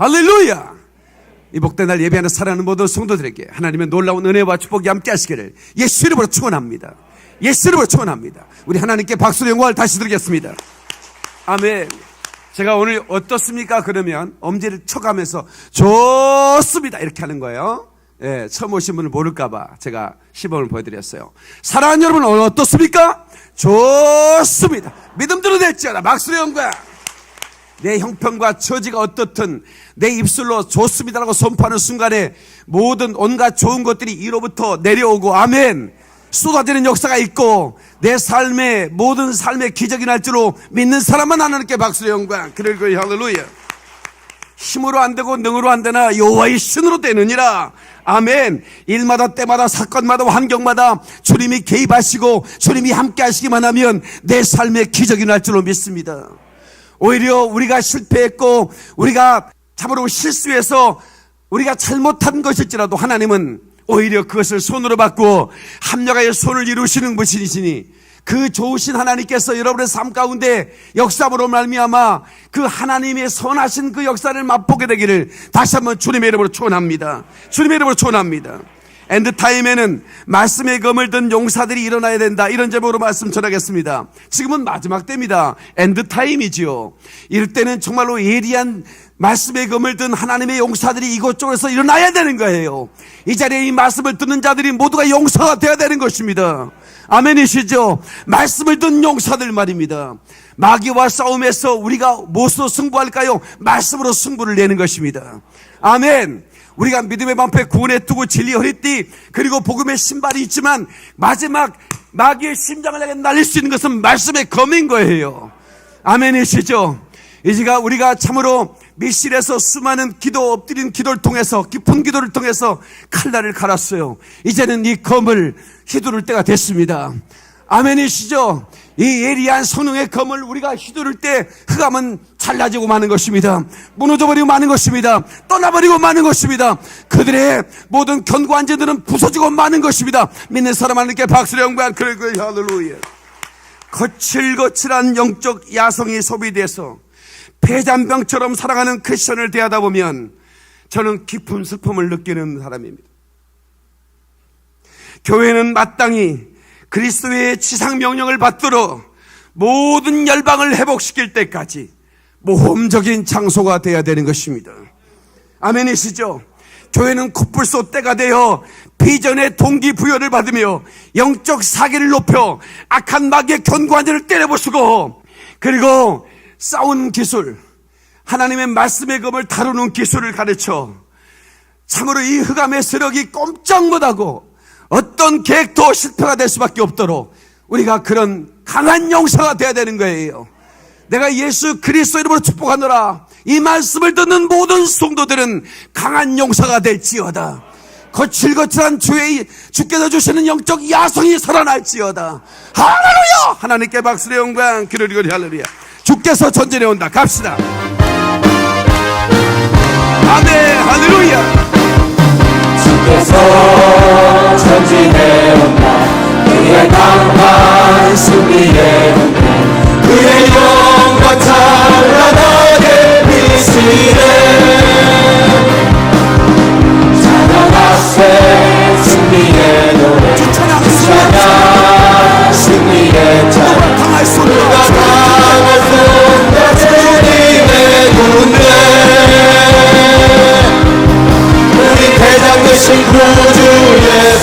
할렐루야. 이 복된 날 예배하는 사랑하는 모든 성도들에게 하나님의 놀라운 은혜와 축복이 함께 하시기를 예수 이름으로 축원합니다. 예수 이름으로 축원합니다. 우리 하나님께 박수로 영광을 다시 드리겠습니다. 아멘. 제가 오늘 어떻습니까? 그러면 엄지를 쳐가면서 좋습니다 이렇게 하는 거예요. 예, 처음 오신 분을 모를까봐 제가 시범을 보여드렸어요. 사랑하는 여러분, 오늘 어떻습니까? 좋습니다. 믿음대로 될지어다. 박수로 영광. 내 형편과 처지가 어떻든 내 입술로 좋습니다라고 선포하는 순간에 모든 온갖 좋은 것들이 이로부터 내려오고, 아멘, 쏟아지는 역사가 있고 내 삶의 모든 삶의 기적이 날 줄로 믿는 사람만 하나님께 박수로 영광. 그리고 할렐루야. 힘으로 안 되고 능으로 안 되나 여호와의 신으로 되느니라. 아멘. 일마다 때마다 사건마다 환경마다 주님이 개입하시고 주님이 함께 하시기만 하면 내 삶의 기적이 날 줄로 믿습니다. 오히려 우리가 실패했고 우리가 참으로 실수해서 우리가 잘못한 것일지라도 하나님은 오히려 그것을 손으로 바꾸어 합력하여 손을 이루시는 분이시니 그 좋으신 하나님께서 여러분의 삶 가운데 역사로 말미암아 그 하나님의 선하신 그 역사를 맛보게 되기를 다시 한번 주님의 이름으로 축원합니다. 주님의 이름으로 축원합니다. 엔드타임에는 말씀의 검을 든 용사들이 일어나야 된다, 이런 제목으로 말씀 전하겠습니다. 지금은 마지막 때입니다. 엔드타임이지요. 이럴 때는 정말로 예리한 말씀의 검을 든 하나님의 용사들이 이곳저곳에서 일어나야 되는 거예요. 이 자리에 이 말씀을 듣는 자들이 모두가 용사가 되어야 되는 것입니다. 아멘이시죠? 말씀을 든 용사들 말입니다. 마귀와 싸움에서 우리가 무엇으로 승부할까요? 말씀으로 승부를 내는 것입니다. 아멘. 우리가 믿음의 방패 구원에 두고 진리 허리띠 그리고 복음의 신발이 있지만 마지막 마귀의 심장을 향해 날릴 수 있는 것은 말씀의 검인 거예요. 아멘이시죠? 이제가 우리가 참으로 밀실에서 수많은 기도, 엎드린 기도를 통해서, 깊은 기도를 통해서 칼날을 갈았어요. 이제는 이 검을 휘두를 때가 됐습니다. 아멘이시죠? 이 예리한 성령의 검을 우리가 휘두를 때 흑암은 잘라지고 마는 것입니다. 무너져버리고 마는 것입니다. 떠나버리고 마는 것입니다. 그들의 모든 견고한 죄들은 부서지고 마는 것입니다. 믿는 사람 하나님께 박수를 영광. 그리고 할렐루야. 거칠거칠한 영적 야성이 소비돼서 폐잔병처럼 살아가는 크리스천을 대하다 보면 저는 깊은 슬픔을 느끼는 사람입니다. 교회는 마땅히 그리스도의 지상명령을 받들어 모든 열방을 회복시킬 때까지 모험적인 장소가 되어야 되는 것입니다. 아멘이시죠? 교회는 코뿔소 떼가 되어 비전의 동기부여를 받으며 영적 사기를 높여 악한 마귀의 견고한 자를 때려부수고, 그리고 싸우는 기술, 하나님의 말씀의 검을 다루는 기술을 가르쳐 참으로 이 흑암의 세력이 꼼짝 못하고 어떤 계획도 실패가 될 수밖에 없도록 우리가 그런 강한 용사가 되어야 되는 거예요. 내가 예수 그리스도 이름으로 축복하노라. 이 말씀을 듣는 모든 성도들은 강한 용사가 될지어다. 거칠거칠한 주께서 주시는 영적 야성이 살아날지어다. 할렐루야. 하나님께 박수의 영광. 그리고 할렐루야. 주께서 전진해 온다. 갑시다. 아멘. 할렐루야. 주께서 전진해 온다. 그의 강한 승리에 온다. 그의 영광 찬란하게 비치네. 찬양 앞에 승리의 노래, 찬양 승리의 찬양, 누가 강할 손과 주님의 군대, 우리 대장 되신 구주 예수,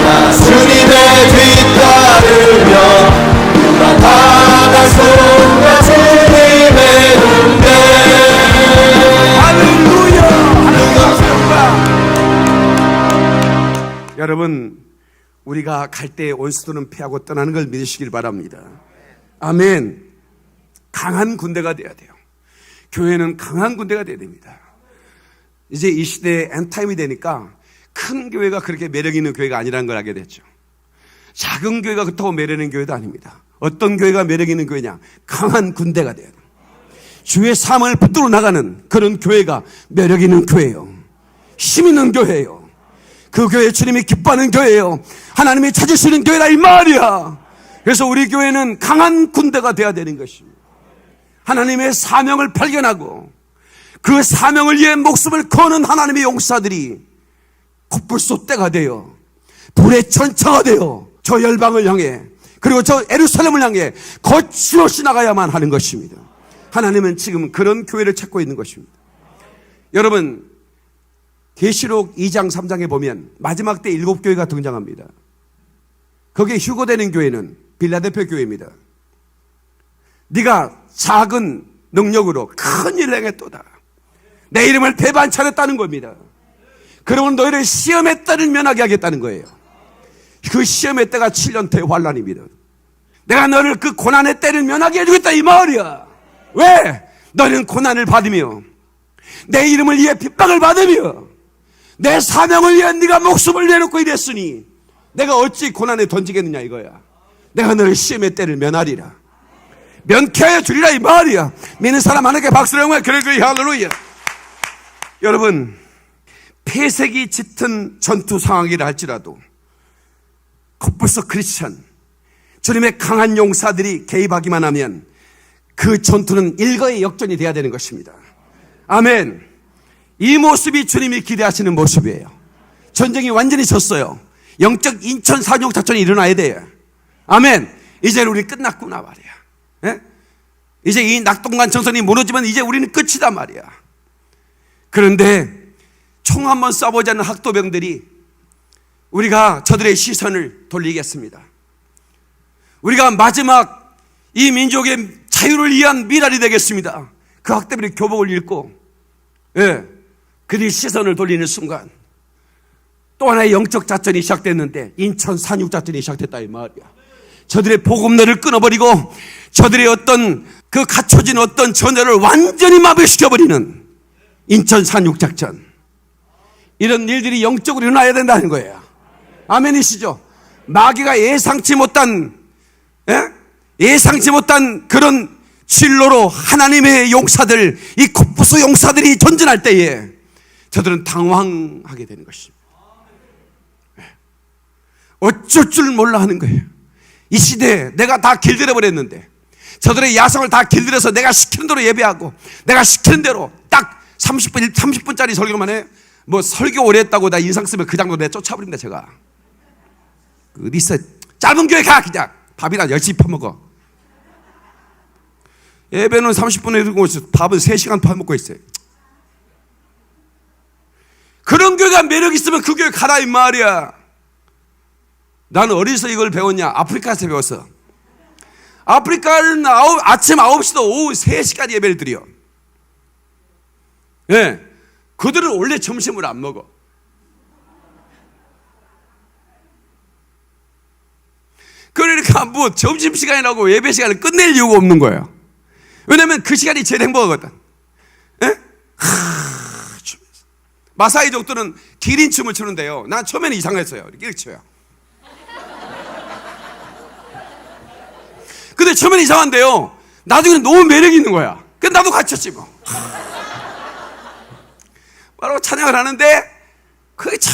나 주님의 뒤따르며 누가 강할 손과 주님의 군대. 할렐루야. 할렐루야. 여러분, 우리가 갈 때 원수들은 패하고 떠나는 걸 믿으시길 바랍니다. 아멘. 강한 군대가 돼야 돼요. 교회는 강한 군대가 돼야 됩니다. 이제 이 시대에 엔타임이 되니까 큰 교회가 그렇게 매력 있는 교회가 아니라는 걸 알게 됐죠. 작은 교회가 그렇다고 매력 있는 교회도 아닙니다. 어떤 교회가 매력 있는 교회냐? 강한 군대가 돼야 돼요. 주의 삶을 붙들어 나가는 그런 교회가 매력 있는 교회예요. 힘 있는 교회예요. 그 교회 주님이 기뻐하는 교회예요. 하나님이 찾으시는 교회라 이 말이야. 그래서 우리 교회는 강한 군대가 돼야 되는 것입니다. 하나님의 사명을 발견하고 그 사명을 위해 목숨을 거는 하나님의 용사들이 콧불소 때가 되어 불의 천차가 되어 저 열방을 향해 그리고 저 예루살렘을 향해 거침없이 나가야만 하는 것입니다. 하나님은 지금 그런 교회를 찾고 있는 것입니다. 여러분, 계시록 2장 3장에 보면 마지막 때 7교회가 등장합니다. 거기에 휴거되는 교회는 빌라델피아 교회입니다. 네가 작은 능력으로 큰 일을 행했도다. 내 이름을 배반차렸다는 겁니다. 그러면 너희를 시험의 때를 면하게 하겠다는 거예요. 그 시험의 때가 7년 대환란입니다. 내가 너를 그 고난의 때를 면하게 해주겠다 이 말이야. 왜? 너는 고난을 받으며 내 이름을 위해 핍박을 받으며 내 사명을 위해 네가 목숨을 내놓고 이랬으니 내가 어찌 고난에 던지겠느냐 이거야. 내가 너를 시험의 때를 면하리라. 면케하여 주리라 이 말이야. 믿는 사람 하나님께 박수를 영광 그러그 할렐루야. 여러분, 폐색이 짙은 전투 상황이라 할지라도 콧불소 크리스천 주님의 강한 용사들이 개입하기만 하면 그 전투는 일거의 역전이 돼야 되는 것입니다. 아멘. 이 모습이 주님이 기대하시는 모습이에요. 전쟁이 완전히 졌어요. 영적 인천 산용 작전이 일어나야 돼요. 아멘. 이제 우리 끝났구나 말이야. 예? 이제 이 낙동강 정선이 무너지면 이제 우리는 끝이다 말이야. 그런데 총 한번 쏴보지 않는 학도병들이 우리가 저들의 시선을 돌리겠습니다. 우리가 마지막 이 민족의 자유를 위한 미랄이 되겠습니다. 그 학대들이 교복을 입고 그들이 시선을 돌리는 순간 또 하나의 영적 작전이 시작됐는데 인천 산육 작전이 시작됐다 이 말이야. 저들의 복음로를 끊어버리고 저들의 어떤 그 갖춰진 어떤 전열을 완전히 마비시켜버리는 인천 산육 작전. 이런 일들이 영적으로 일어나야 된다는 거예요. 아멘이시죠? 마귀가 예상치 못한 그런 진로로 하나님의 용사들, 이 콧부수 용사들이 전진할 때에 저들은 당황하게 되는 것입니다. 어쩔 줄 몰라 하는 거예요. 이 시대에 내가 다 길들여 버렸는데 저들의 야성을 다 길들여서 내가 시키는 대로 예배하고 내가 시키는 대로 딱 30분짜리 설교만 해. 뭐 설교 오래 했다고 나 인상 쓰면 그 장도 내가 쫓아버립니다. 제가 어디 있어. 짧은 교회 가 그냥 밥이나 열심히 퍼먹어. 예배는 30분에 들고 있어. 밥은 3시간 퍼먹고 있어요. 그런 교회가 매력 있으면 그 교회 가라 이 말이야. 나는 어디서 이걸 배웠냐? 아프리카에서 배웠어. 아프리카는 아침 9시도 오후 3시까지 예배를 드려. 예. 그들은 원래 점심을 안 먹어. 그러니까 뭐 점심시간이라고 예배 시간을 끝낼 이유가 없는 거예요. 왜냐면 그 시간이 제일 행복하거든. 예? 마사이족들은 기린춤을 추는데요. 난 처음에는 이상했어요. 이렇게 춰요. 근데 처음에는 이상한데요. 나중에는 너무 매력이 있는 거야. 그래서 나도 같이 췄지 뭐. 바로 찬양을 하는데 그게 참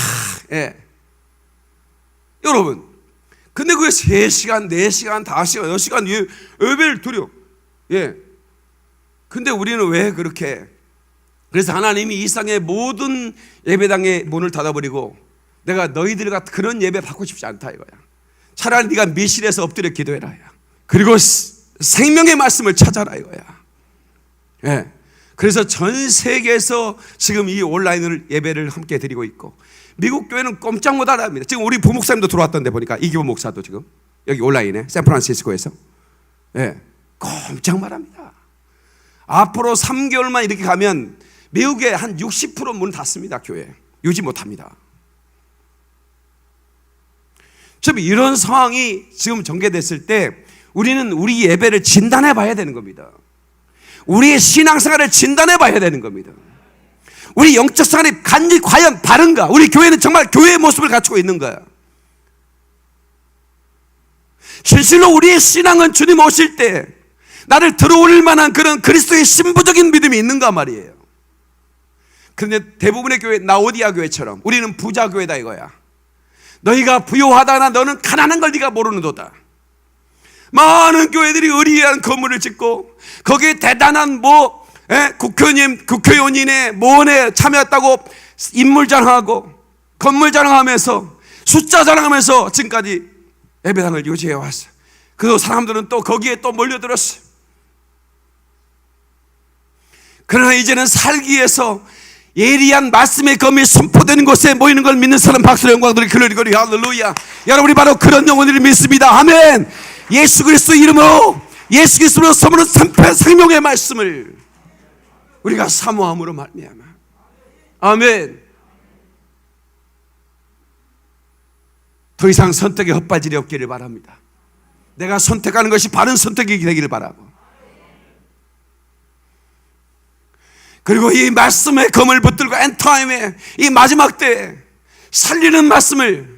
여러분, 근데 그게 3시간, 4시간, 5시간, 6시간 예배를 드려. 근데 우리는 왜 그렇게? 그래서 하나님이 이 세상의 모든 예배당의 문을 닫아버리고 내가 너희들과 그런 예배 받고 싶지 않다 이거야. 차라리 네가 미실에서 엎드려 기도해라 야. 그리고 생명의 말씀을 찾아라 이거야. 그래서 전 세계에서 지금 이 온라인을 예배를 함께 드리고 있고 미국 교회는 꼼짝 못하랍니다. 지금 우리 부목사님도 들어왔던데 보니까 이기범 목사도 지금 여기 온라인에 샌프란시스코에서 꼼짝 말합니다. 앞으로 3개월만 이렇게 가면 미국의 한 60% 문 닫습니다. 교회 유지 못합니다. 좀 이런 상황이 지금 전개됐을 때 우리는 우리 예배를 진단해 봐야 되는 겁니다. 우리의 신앙생활을 진단해 봐야 되는 겁니다. 우리 영적 생활이 과연 바른가? 우리 교회는 정말 교회의 모습을 갖추고 있는가? 실실로 우리의 신앙은 주님 오실 때 나를 들어올릴 만한 그런 그리스도의 신부적인 믿음이 있는가 말이에요. 그런데 대부분의 교회, 라오디아 교회처럼 우리는 부자 교회다 이거야. 너희가 부요하다나 너는 가난한 걸 네가 모르는도다. 많은 교회들이 의리한 건물을 짓고 거기에 대단한 국회의원인의 모원에 참여했다고 인물 자랑하고 건물 자랑하면서 숫자 자랑하면서 지금까지 예배당을 유지해 왔어요. 그 사람들은 또 거기에 또 몰려들었어요. 그러나 이제는 살기 위해서 예리한 말씀의 검이 선포되는 곳에 모이는 걸 믿는 사람 박수로 영광들이 글로리 할렐루야. 여러분이 바로 그런 영혼들을 믿습니다. 아멘. 예수 그리스도 이름으로, 예수 그리스도로 서무는 생명의 말씀을 우리가 사모함으로 말미암아. 아멘. 더 이상 선택에 헛발질이 없기를 바랍니다. 내가 선택하는 것이 바른 선택이 되기를 바라고, 그리고 이 말씀의 검을 붙들고 엔타임에 이 마지막 때에 살리는 말씀을,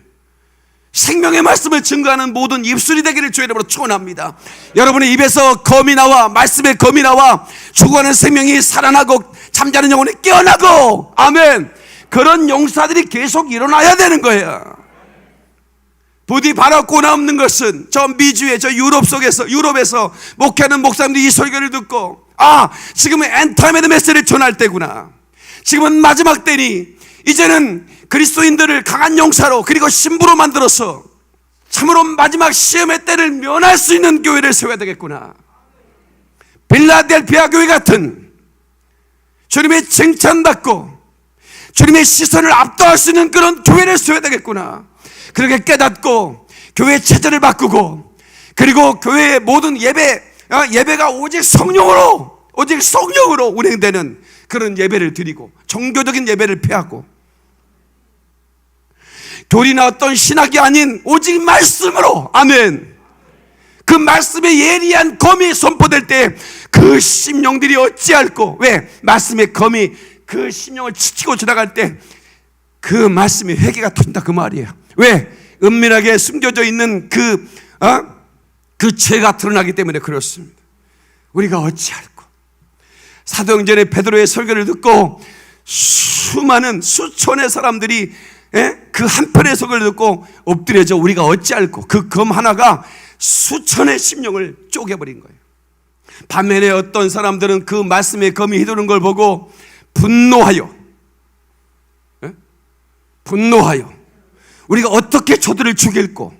생명의 말씀을 증거하는 모든 입술이 되기를 주의 이름으로 축원합니다. 여러분의 입에서 검이 나와, 말씀의 검이 나와 죽어가는 생명이 살아나고 잠자는 영혼이 깨어나고, 아멘, 그런 용사들이 계속 일어나야 되는 거예요. 부디 바라고나 없는 것은 저 미주의 저 유럽에서 목회하는 목사님들이 이 설교를 듣고, 지금은 엔타이메드 메시지를 전할 때구나, 지금은 마지막 때니 이제는 그리스도인들을 강한 용사로 그리고 신부로 만들어서 참으로 마지막 시험의 때를 면할 수 있는 교회를 세워야 되겠구나. 빌라델피아 교회 같은 주님의 칭찬받고 주님의 시선을 압도할 수 있는 그런 교회를 세워야 되겠구나. 그렇게 깨닫고 교회 체제를 바꾸고, 그리고 교회의 모든 예배가 오직 성령으로 운행되는 그런 예배를 드리고, 종교적인 예배를 피하고, 교리나 어떤 신학이 아닌 오직 말씀으로, 아멘, 그 말씀의 예리한 검이 선포될 때 그 심령들이 어찌할꼬, 왜? 말씀의 검이 그 심령을 지키고 지나갈 때 그 말씀의 회개가 터진다, 그 말이에요. 왜? 은밀하게 숨겨져 있는 그 죄가 드러나기 때문에 그렇습니다. 우리가 어찌할꼬. 사도행전의 베드로의 설교를 듣고 수많은 수천의 사람들이 그 한편의 설교를 듣고 엎드려져 우리가 어찌할꼬. 그 검 하나가 수천의 심령을 쪼개버린 거예요. 반면에 어떤 사람들은 그 말씀의 검이 휘두른 걸 보고 분노하여 우리가 어떻게 저들을 죽일꼬.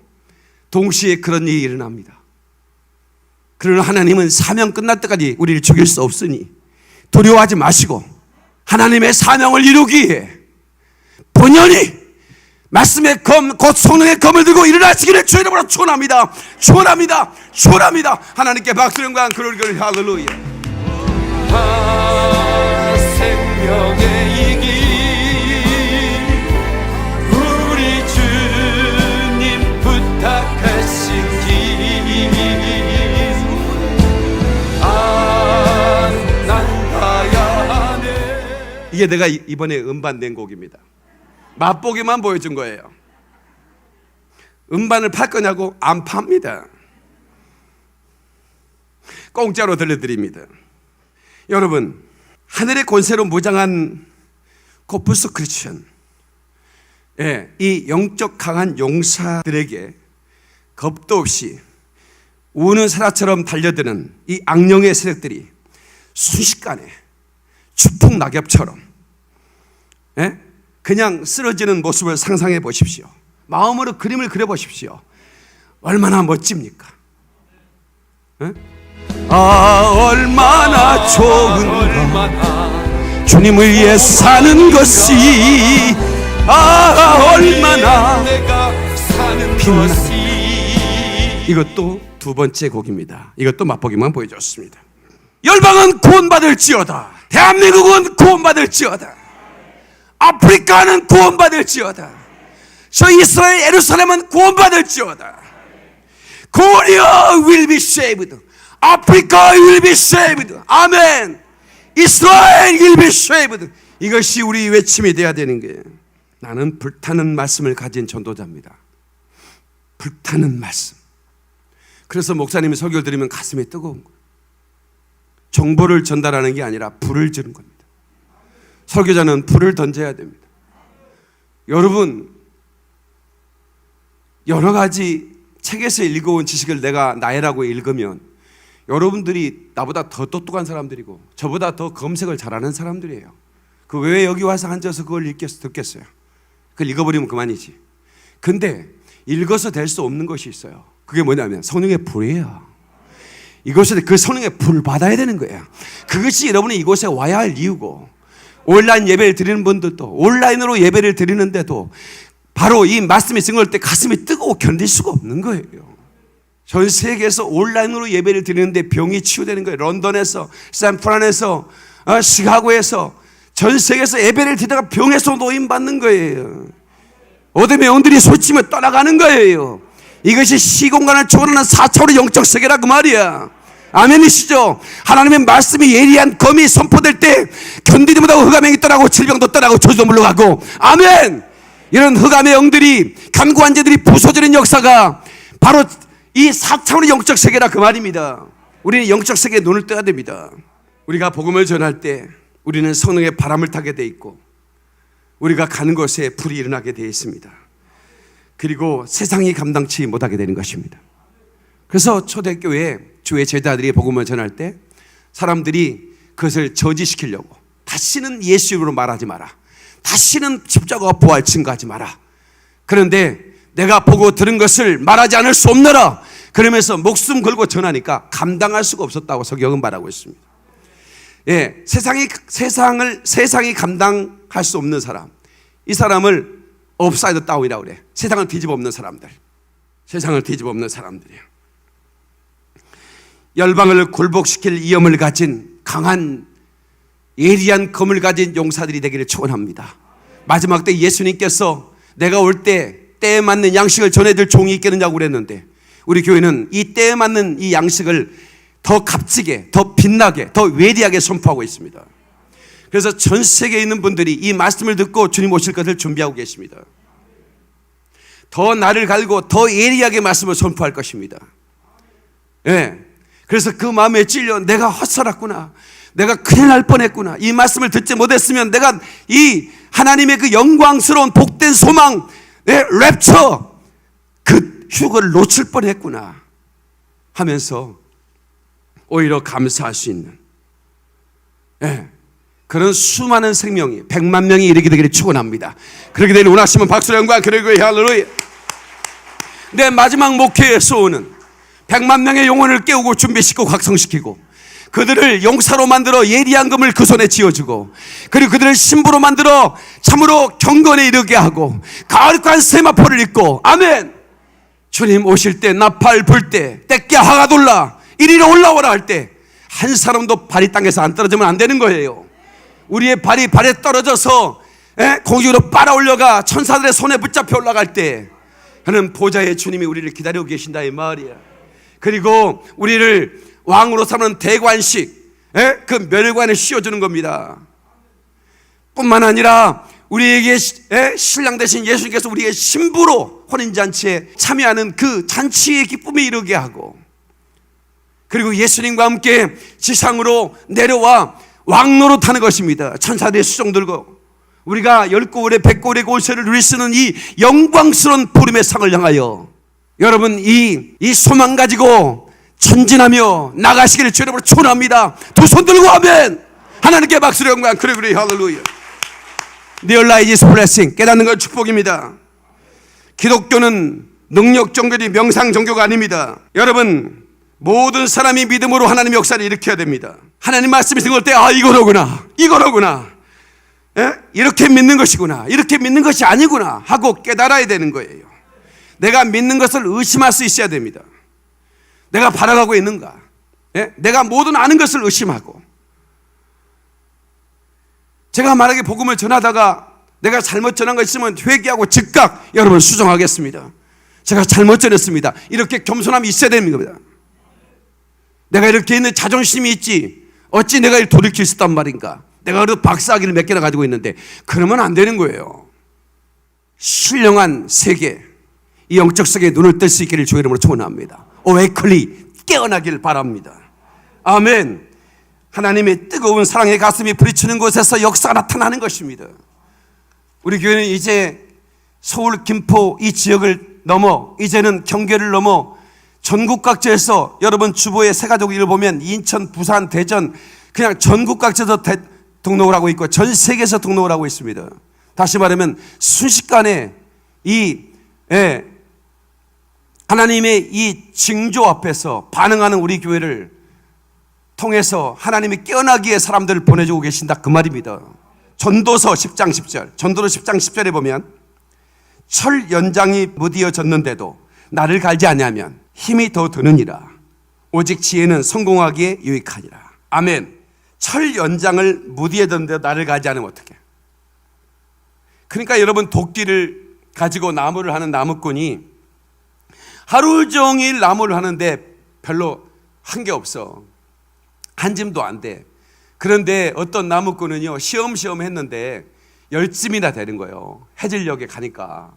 동시에 그런 일이 일어납니다. 그러나 하나님은 사명 끝날 때까지 우리를 죽일 수 없으니 두려워하지 마시고 하나님의 사명을 이루기 위해 본연이 말씀의 검, 곧 성령의 검을 들고 일어나시기를 주의 이름으로 축원합니다. 하나님께 박수 영광 그러기를 할렐루야. 생명의 이기 우리 주님 부탁하신 난 가야 하네. 이게 내가 이번에 음반 낸 곡입니다. 맛보기만 보여준 거예요. 음반을 팔 거냐고? 안 팝니다. 공짜로 들려드립니다. 여러분, 하늘의 권세로 무장한 코프스 크리스천, 이 영적 강한 용사들에게 겁도 없이 우는 사자처럼 달려드는 이 악령의 세력들이 순식간에 추풍 낙엽처럼 그냥 쓰러지는 모습을 상상해 보십시오. 마음으로 그림을 그려 보십시오. 얼마나 멋집니까? 얼마나 좋은가 주님을 위해 사는 것이, 얼마나 빛나. 이것도 두 번째 곡입니다. 이것도 맛보기만 보여줬습니다. 열방은 구원받을지어다. 대한민국은 구원받을지어다. 아프리카는 구원받을지어다. 저 이스라엘 예루살렘은 구원받을지어다. Korea will be saved. Africa will be saved. 아멘. Israel will be saved. 이것이 우리 외침이 되어야 되는 거예요. 나는 불타는 말씀을 가진 전도자입니다. 불타는 말씀. 그래서 목사님이 설교를 들으면 가슴이 뜨거운 거예요. 정보를 전달하는 게 아니라 불을 주는 겁니다. 설교자는 불을 던져야 됩니다. 여러분, 여러 가지 책에서 읽어온 지식을 내가 나열하고 읽으면 여러분들이 나보다 더 똑똑한 사람들이고 저보다 더 검색을 잘하는 사람들이에요. 그 왜 여기 와서 앉아서 그걸 듣겠어요? 그걸 읽어버리면 그만이지. 근데 읽어서 될 수 없는 것이 있어요. 그게 뭐냐면 성령의 불이에요. 이곳에 그 성령의 불 받아야 되는 거예요. 그것이 여러분이 이곳에 와야 할 이유고, 온라인 예배를 드리는 분들도 온라인으로 예배를 드리는데도 바로 이 말씀이 증거할 때 가슴이 뜨거워 견딜 수가 없는 거예요. 전 세계에서 온라인으로 예배를 드리는데 병이 치유되는 거예요. 런던에서, 샌프란에서, 시카고에서 전 세계에서 예배를 드리다가 병에서 노임받는 거예요. 어둠의 영들이 소치며 떠나가는 거예요. 이것이 시공간을 초월하는 4차원의 영적 세계라 그 말이야. 아멘이시죠? 하나님의 말씀이 예리한 검이 선포될 때 견디지 못하고 흑암행이 떠나고 질병도 떠나고 저주도 물러가고, 아멘! 이런 흑암의 영들이, 간구한 자들이 부서지는 역사가 바로 이 4차원의 영적 세계라 그 말입니다. 우리는 영적 세계에 눈을 떠야 됩니다. 우리가 복음을 전할 때 우리는 성령의 바람을 타게 돼 있고, 우리가 가는 곳에 불이 일어나게 되어 있습니다. 그리고 세상이 감당치 못하게 되는 것입니다. 그래서 초대교회 주의 제자들이 복음을 전할 때 사람들이 그것을 저지시키려고, 다시는 예수 이름으로 말하지 마라, 다시는 십자가와 부활 증거하지 마라, 그런데 내가 보고 들은 것을 말하지 않을 수 없노라, 그러면서 목숨 걸고 전하니까 감당할 수가 없었다고 성경은 말하고 있습니다. 예, 세상이 감당할 수 없는 사람, 이 사람을 업사이드 다운이라고 그래. 세상을 뒤집어 엎는 사람들, 세상을 뒤집어 엎는 사람들이에요. 열방을 굴복시킬 위엄을 가진 강한 예리한 검을 가진 용사들이 되기를 축원합니다. 마지막 때 예수님께서 내가 올 때 때에 맞는 양식을 전해줄 종이 있겠느냐고 그랬는데, 우리 교회는 이 때에 맞는 이 양식을 더 값지게, 더 빛나게, 더 외리하게 선포하고 있습니다. 그래서 전 세계에 있는 분들이 이 말씀을 듣고 주님 오실 것을 준비하고 계십니다. 더 나를 갈고 더 예리하게 말씀을 선포할 것입니다. 예. 그래서 그 마음에 찔려 내가 헛살았구나, 내가 큰일 날 뻔했구나, 이 말씀을 듣지 못했으면 내가 이 하나님의 그 영광스러운 복된 소망, 랩처, 그 휴거를 놓칠 뻔했구나 하면서 오히려 감사할 수 있는, 그런 수많은 생명이 100만 명이 이르게 되기를 축원합니다. 그렇게 되는 원하시면 박수로 영광, 그리고 할렐루야. 내 마지막 목회의 소원은 100만 명의 영혼을 깨우고 준비시키고 각성시키고, 그들을 용사로 만들어 예리한 금을 그 손에 쥐어주고, 그리고 그들을 신부로 만들어 참으로 경건에 이르게 하고 가을관 세마포를 입고, 아멘! 주님 오실 때 나팔 불 때 떼끼 하가 돌라 이리로 올라오라 할 때 한 사람도 발이 땅에서 안 떨어지면 안 되는 거예요. 우리의 발이 발에 떨어져서 공중으로 빨아 올려가 천사들의 손에 붙잡혀 올라갈 때 하는 보좌의 주님이 우리를 기다리고 계신다 이 말이야. 그리고 우리를 왕으로 삼는 대관식, 그 멸관을 씌워주는 겁니다. 뿐만 아니라 우리에게 신랑 되신 예수님께서 우리의 신부로 혼인잔치에 참여하는 그 잔치의 기쁨에 이르게 하고, 그리고 예수님과 함께 지상으로 내려와 왕노릇하는 것입니다. 천사들의 수종 들고 우리가 10고울의 100고울의 골세를 누릴 수 있는 이 영광스러운 부름의 상을 향하여 여러분 이 소망 가지고 전진하며 나가시기를 주님으로 축원합니다. 두 손 들고 아멘! 하나님께 박수로 영광, 그래 할렐루야. Realize is blessing, 깨닫는 건 축복입니다. 기독교는 능력 종교지 명상 종교가 아닙니다. 여러분, 모든 사람이 믿음으로 하나님의 역사를 일으켜야 됩니다. 하나님 말씀이 생길 때 이거로구나, 이렇게 믿는 것이구나, 이렇게 믿는 것이 아니구나 하고 깨달아야 되는 거예요. 내가 믿는 것을 의심할 수 있어야 됩니다. 내가 바라가고 있는가, 내가 모든 아는 것을 의심하고, 제가 만약에 복음을 전하다가 내가 잘못 전한 거 있으면 회개하고 즉각 여러분 수정하겠습니다. 제가 잘못 전했습니다. 이렇게 겸손함이 있어야 됩니다. 내가 이렇게 있는 자존심이 있지 어찌 내가 이를 돌이킬 수 있단 말인가, 내가 그래도 박사학위를 몇 개나 가지고 있는데, 그러면 안 되는 거예요. 신령한 세계, 이 영적 세계에 눈을 뜰 수 있기를 주의 이름으로 축원합니다. 오웨클리, 깨어나기를 바랍니다. 아멘. 하나님의 뜨거운 사랑의 가슴이 부딪히는 곳에서 역사가 나타나는 것입니다. 우리 교회는 이제 서울, 김포 이 지역을 넘어 이제는 경계를 넘어 전국 각지에서 여러분 주보의 새 가족 일을 보면 인천, 부산, 대전 그냥 전국 각지에서 등록을 하고 있고 전 세계에서 등록을 하고 있습니다. 다시 말하면 순식간에 하나님의 이 징조 앞에서 반응하는 우리 교회를 통해서 하나님이 깨어나기에 사람들을 보내주고 계신다 그 말입니다. 전도서 10장 10절 전도서 10장 10절에 보면 철 연장이 무디어졌는데도 나를 갈지 아니하면 힘이 더 드느니라. 오직 지혜는 성공하기에 유익하니라. 아멘. 철 연장을 무디어졌는데도 나를 갈지 않으면 어떡해. 그러니까 여러분 도끼를 가지고 나무를 하는 나무꾼이 하루 종일 나무를 하는데 별로 한 게 없어. 한 짐도 안 돼. 그런데 어떤 나무꾼은요 시험시험 했는데 10짐이나 되는 거예요. 해질녘에 가니까.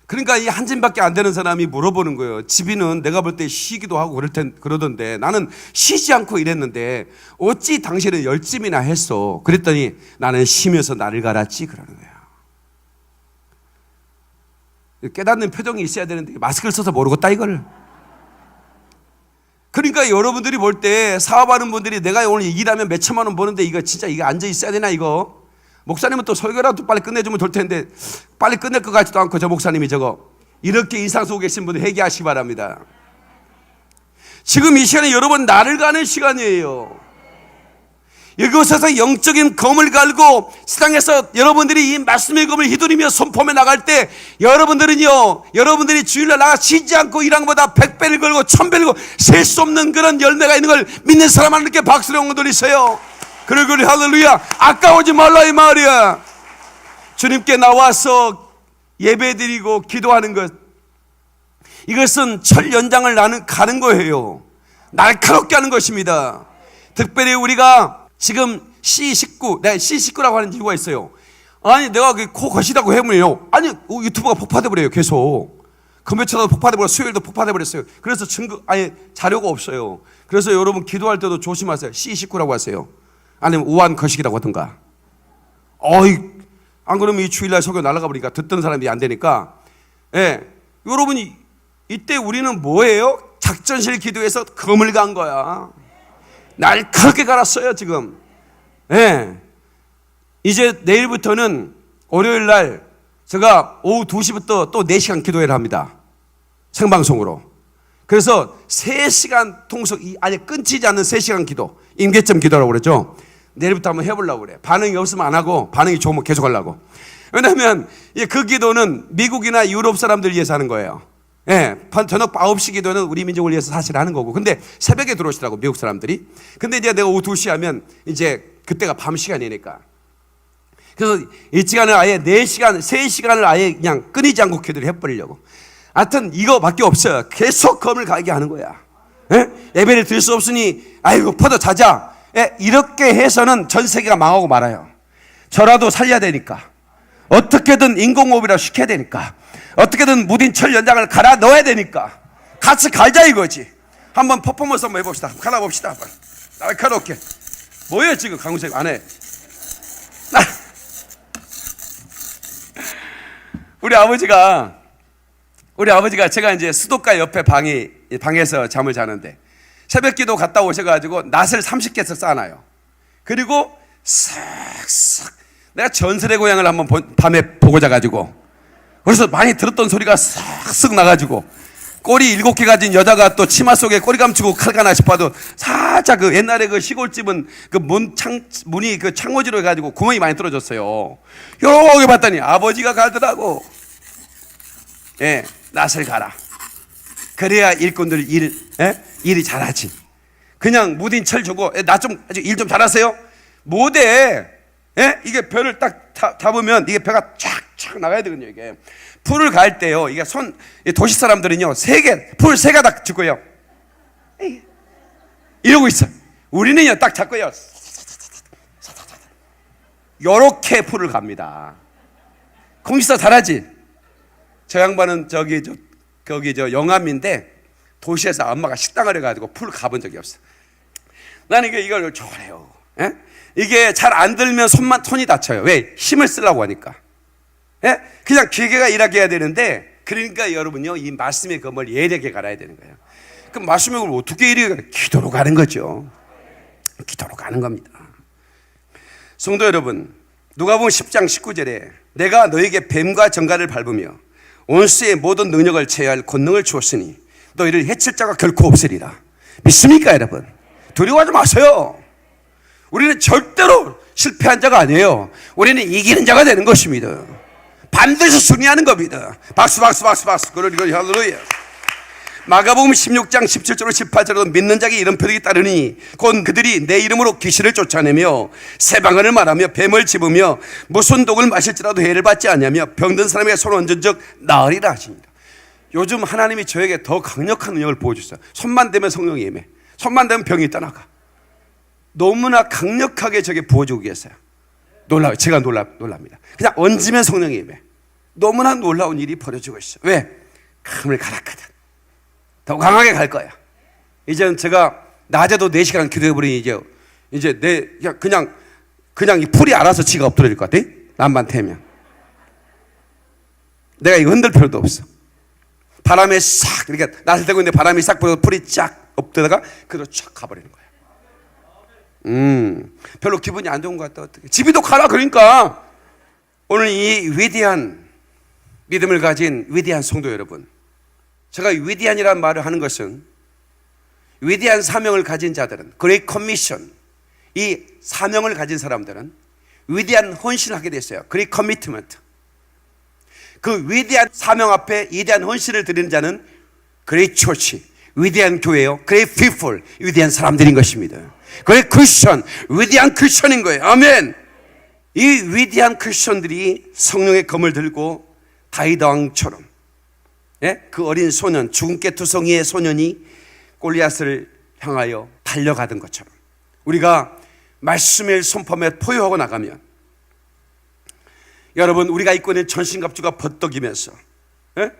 그러니까 이 한 짐밖에 안 되는 사람이 물어보는 거예요. 집이는 내가 볼 때 쉬기도 하고 그러던데 나는 쉬지 않고 일했는데 어찌 당신은 10짐이나 했어. 그랬더니 나는 쉬면서 나를 갈았지 그러는 거야. 깨닫는 표정이 있어야 되는데 마스크를 써서 모르겠다 이거를. 그러니까 여러분들이 볼 때 사업하는 분들이 내가 오늘 일하면 몇 천만 원 버는데 이거 진짜 이거 앉아 있어야 되나 이거. 목사님은 또 설교라도 빨리 끝내주면 될 텐데 빨리 끝낼 것 같지도 않고 저 목사님이 저거. 이렇게 인상 속에 계신 분들 회개하시기 바랍니다. 지금 이 시간에 여러분 나를 가는 시간이에요. 이곳에서 영적인 검을 갈고 세상에서 여러분들이 이 말씀의 검을 휘두르며 선포해 나갈 때 여러분들이 주일날 나가 쉬지 않고 일한 것보다 100배를 걸고 1000배를 걸고 셀 수 없는 그런 열매가 있는 걸 믿는 사람 하나님께 박수를 한번 돌리세요. 그리고 할렐루야. 아까우지 말라 이 말이야. 주님께 나와서 예배드리고 기도하는 것, 이것은 철 연장을 가는 거예요. 날카롭게 하는 것입니다. 특별히 우리가 지금 C19, 내가 C19라고 하는 이유가 있어요. 아니 내가 코 거시다고 해보면요, 아니 유튜브가 폭파돼버려요. 계속 금요일도 폭파돼버려, 수요일도 폭파돼버렸어요. 그래서 자료가 없어요. 그래서 여러분 기도할 때도 조심하세요. C19라고 하세요. 아니면 우한 거식이라고 하든가. 안 그러면 이 주일날 설교 날아가 버리니까 듣던 사람이 안 되니까. 여러분이 이때 우리는 뭐예요? 작전실 기도에서 검을 간 거야. 날카롭게 갈았어요 지금. 이제 내일부터는 월요일날 제가 오후 2시부터 또 4시간 기도회를 합니다. 생방송으로. 그래서 3시간 끊이지 않는 3시간 기도, 임계점 기도라고 그러죠. 내일부터 한번 해보려고 그래. 반응이 없으면 안 하고 반응이 좋으면 계속 하려고. 왜냐하면 그 기도는 미국이나 유럽 사람들 위해서 하는 거예요. 저녁 9시 기도는 우리 민족을 위해서 사실 하는 거고. 근데 새벽에 들어오시더라고 미국 사람들이. 근데 이제 내가 오후 2시 하면 이제 그때가 밤 시간이니까. 그래서 이 시간을 아예 4시간, 3시간을 아예 그냥 끊이지 않고 기도를 해버리려고. 하여튼 이거밖에 없어요. 계속 검을 갈게 하는 거야. 예배를 드릴 수 없으니 아이고 퍼져 자자. 이렇게 해서는 전 세계가 망하고 말아요. 저라도 살려야 되니까. 어떻게든 인공호흡이라도 시켜야 되니까. 어떻게든 무딘 철 연장을 갈아 넣어야 되니까. 같이 갈자 이거지. 한번 퍼포먼스 한번 해봅시다. 갈아봅시다. 날카롭게. 뭐예요 지금 강우생 안 해? 우리 아버지가 제가 이제 수도가 옆에 방에서 잠을 자는데 새벽 기도 갔다 오셔가지고 낫을 30개씩 쌓아놔요. 그리고 싹싹 내가 전설의 고향을 한번 밤에 보고 자가지고, 그래서 많이 들었던 소리가 싹싹 나가지고 꼬리 7개 가진 여자가 또 치마 속에 꼬리 감추고 칼 가나 싶어도 살짝 옛날에 시골집은 문이 창호지로 해가지고 구멍이 많이 뚫어졌어요. 요렇게 봤더니 아버지가 가더라고. 낫을 가라. 그래야 일꾼들 일이 잘하지. 그냥 무딘 철 주고 일 좀 잘하세요? 못해. 이게 벼를 딱 잡으면 이게 벼가 쫙쫙 나가야 되거든요. 이게 풀을 갈 때요, 이게 도시 사람들은요 풀 3가닥 짚고요 이러고 있어. 우리는요 딱 잡고요 요렇게 풀을 갑니다. 공식사 잘하지? 저 양반은 거기 영암인데 도시에서 엄마가 식당을 해가지고 풀 가본 적이 없어. 나는 이걸 좋아해요. 이게 잘 안 들면 손이 다쳐요. 왜? 힘을 쓰려고 하니까. 그냥 기계가 일하게 해야 되는데 그러니까 여러분요, 이 말씀의 검을 예리하게 갈아야 되는 거예요. 그럼 말씀의 검을 어떻게 예리하게 갈아요? 기도로 가는 거죠. 기도로 가는 겁니다. 성도 여러분, 누가복음 10장 19절에 내가 너에게 뱀과 정갈을 밟으며 원수의 모든 능력을 제어할 권능을 주었으니 너희를 해칠 자가 결코 없으리라. 믿습니까 여러분? 두려워하지 마세요. 우리는 절대로 실패한 자가 아니에요. 우리는 이기는 자가 되는 것입니다. 반드시 승리하는 겁니다. 박수 박수 박수 박수. 그러니 할렐루야. 마가복음 16장 17절로 18절에도 믿는 자에게 이런 표적이 따르니 곧 그들이 내 이름으로 귀신을 쫓아내며 새 방언을 말하며 뱀을 집으며 무슨 독을 마실지라도 해를 받지 않냐며 병든 사람에게 손을 얹은 적 나으리라 하십니다. 요즘 하나님이 저에게 더 강력한 능력을 보여주셨어요. 손만 대면 성령이 임해. 손만 대면 병이 떠나가. 너무나 강력하게 저게 부어주고 계세요. 놀라워요. 제가 놀랍니다. 그냥 얹으면 성령이 임해. 너무나 놀라운 일이 벌어지고 있어요. 왜? 감을 갈았거든. 더 강하게 갈 거야. 이제는 제가 낮에도 4시간 기도해버리니 이제 그냥 이 풀이 알아서 지가 엎드려질 것 같아. 남만 태면. 내가 이거 흔들 필요도 없어. 바람에 싹, 이렇게 낯을 대고 있는데 바람이 싹 불어서 풀이 쫙 엎드다가 그대로 쫙 가버리는 거야. 별로 기분이 안 좋은 것 같다. 어떻게? 집이도 가라. 그러니까 오늘 이 위대한 믿음을 가진 위대한 성도 여러분, 제가 위대한이라는 말을 하는 것은 위대한 사명을 가진 자들은, Great Commission, 이 사명을 가진 사람들은 위대한 헌신을 하게 됐어요. Great Commitment. 그 위대한 사명 앞에 위대한 헌신을 드리는 자는 Great Church, 위대한 교회요. Great People, 위대한 사람들인 것입니다. Great Christian, 위대한 크리스천인 거예요. 아멘. 이 위대한 크리스천들이 성령의 검을 들고 다윗 왕처럼, 예? 그 어린 소년, 주근깨 투성이의 소년이 골리앗을 향하여 달려가던 것처럼 우리가 말씀을 선포하며 포효하고 나가면, 여러분, 우리가 입고 있는 전신갑주가 번떡이면서, 예?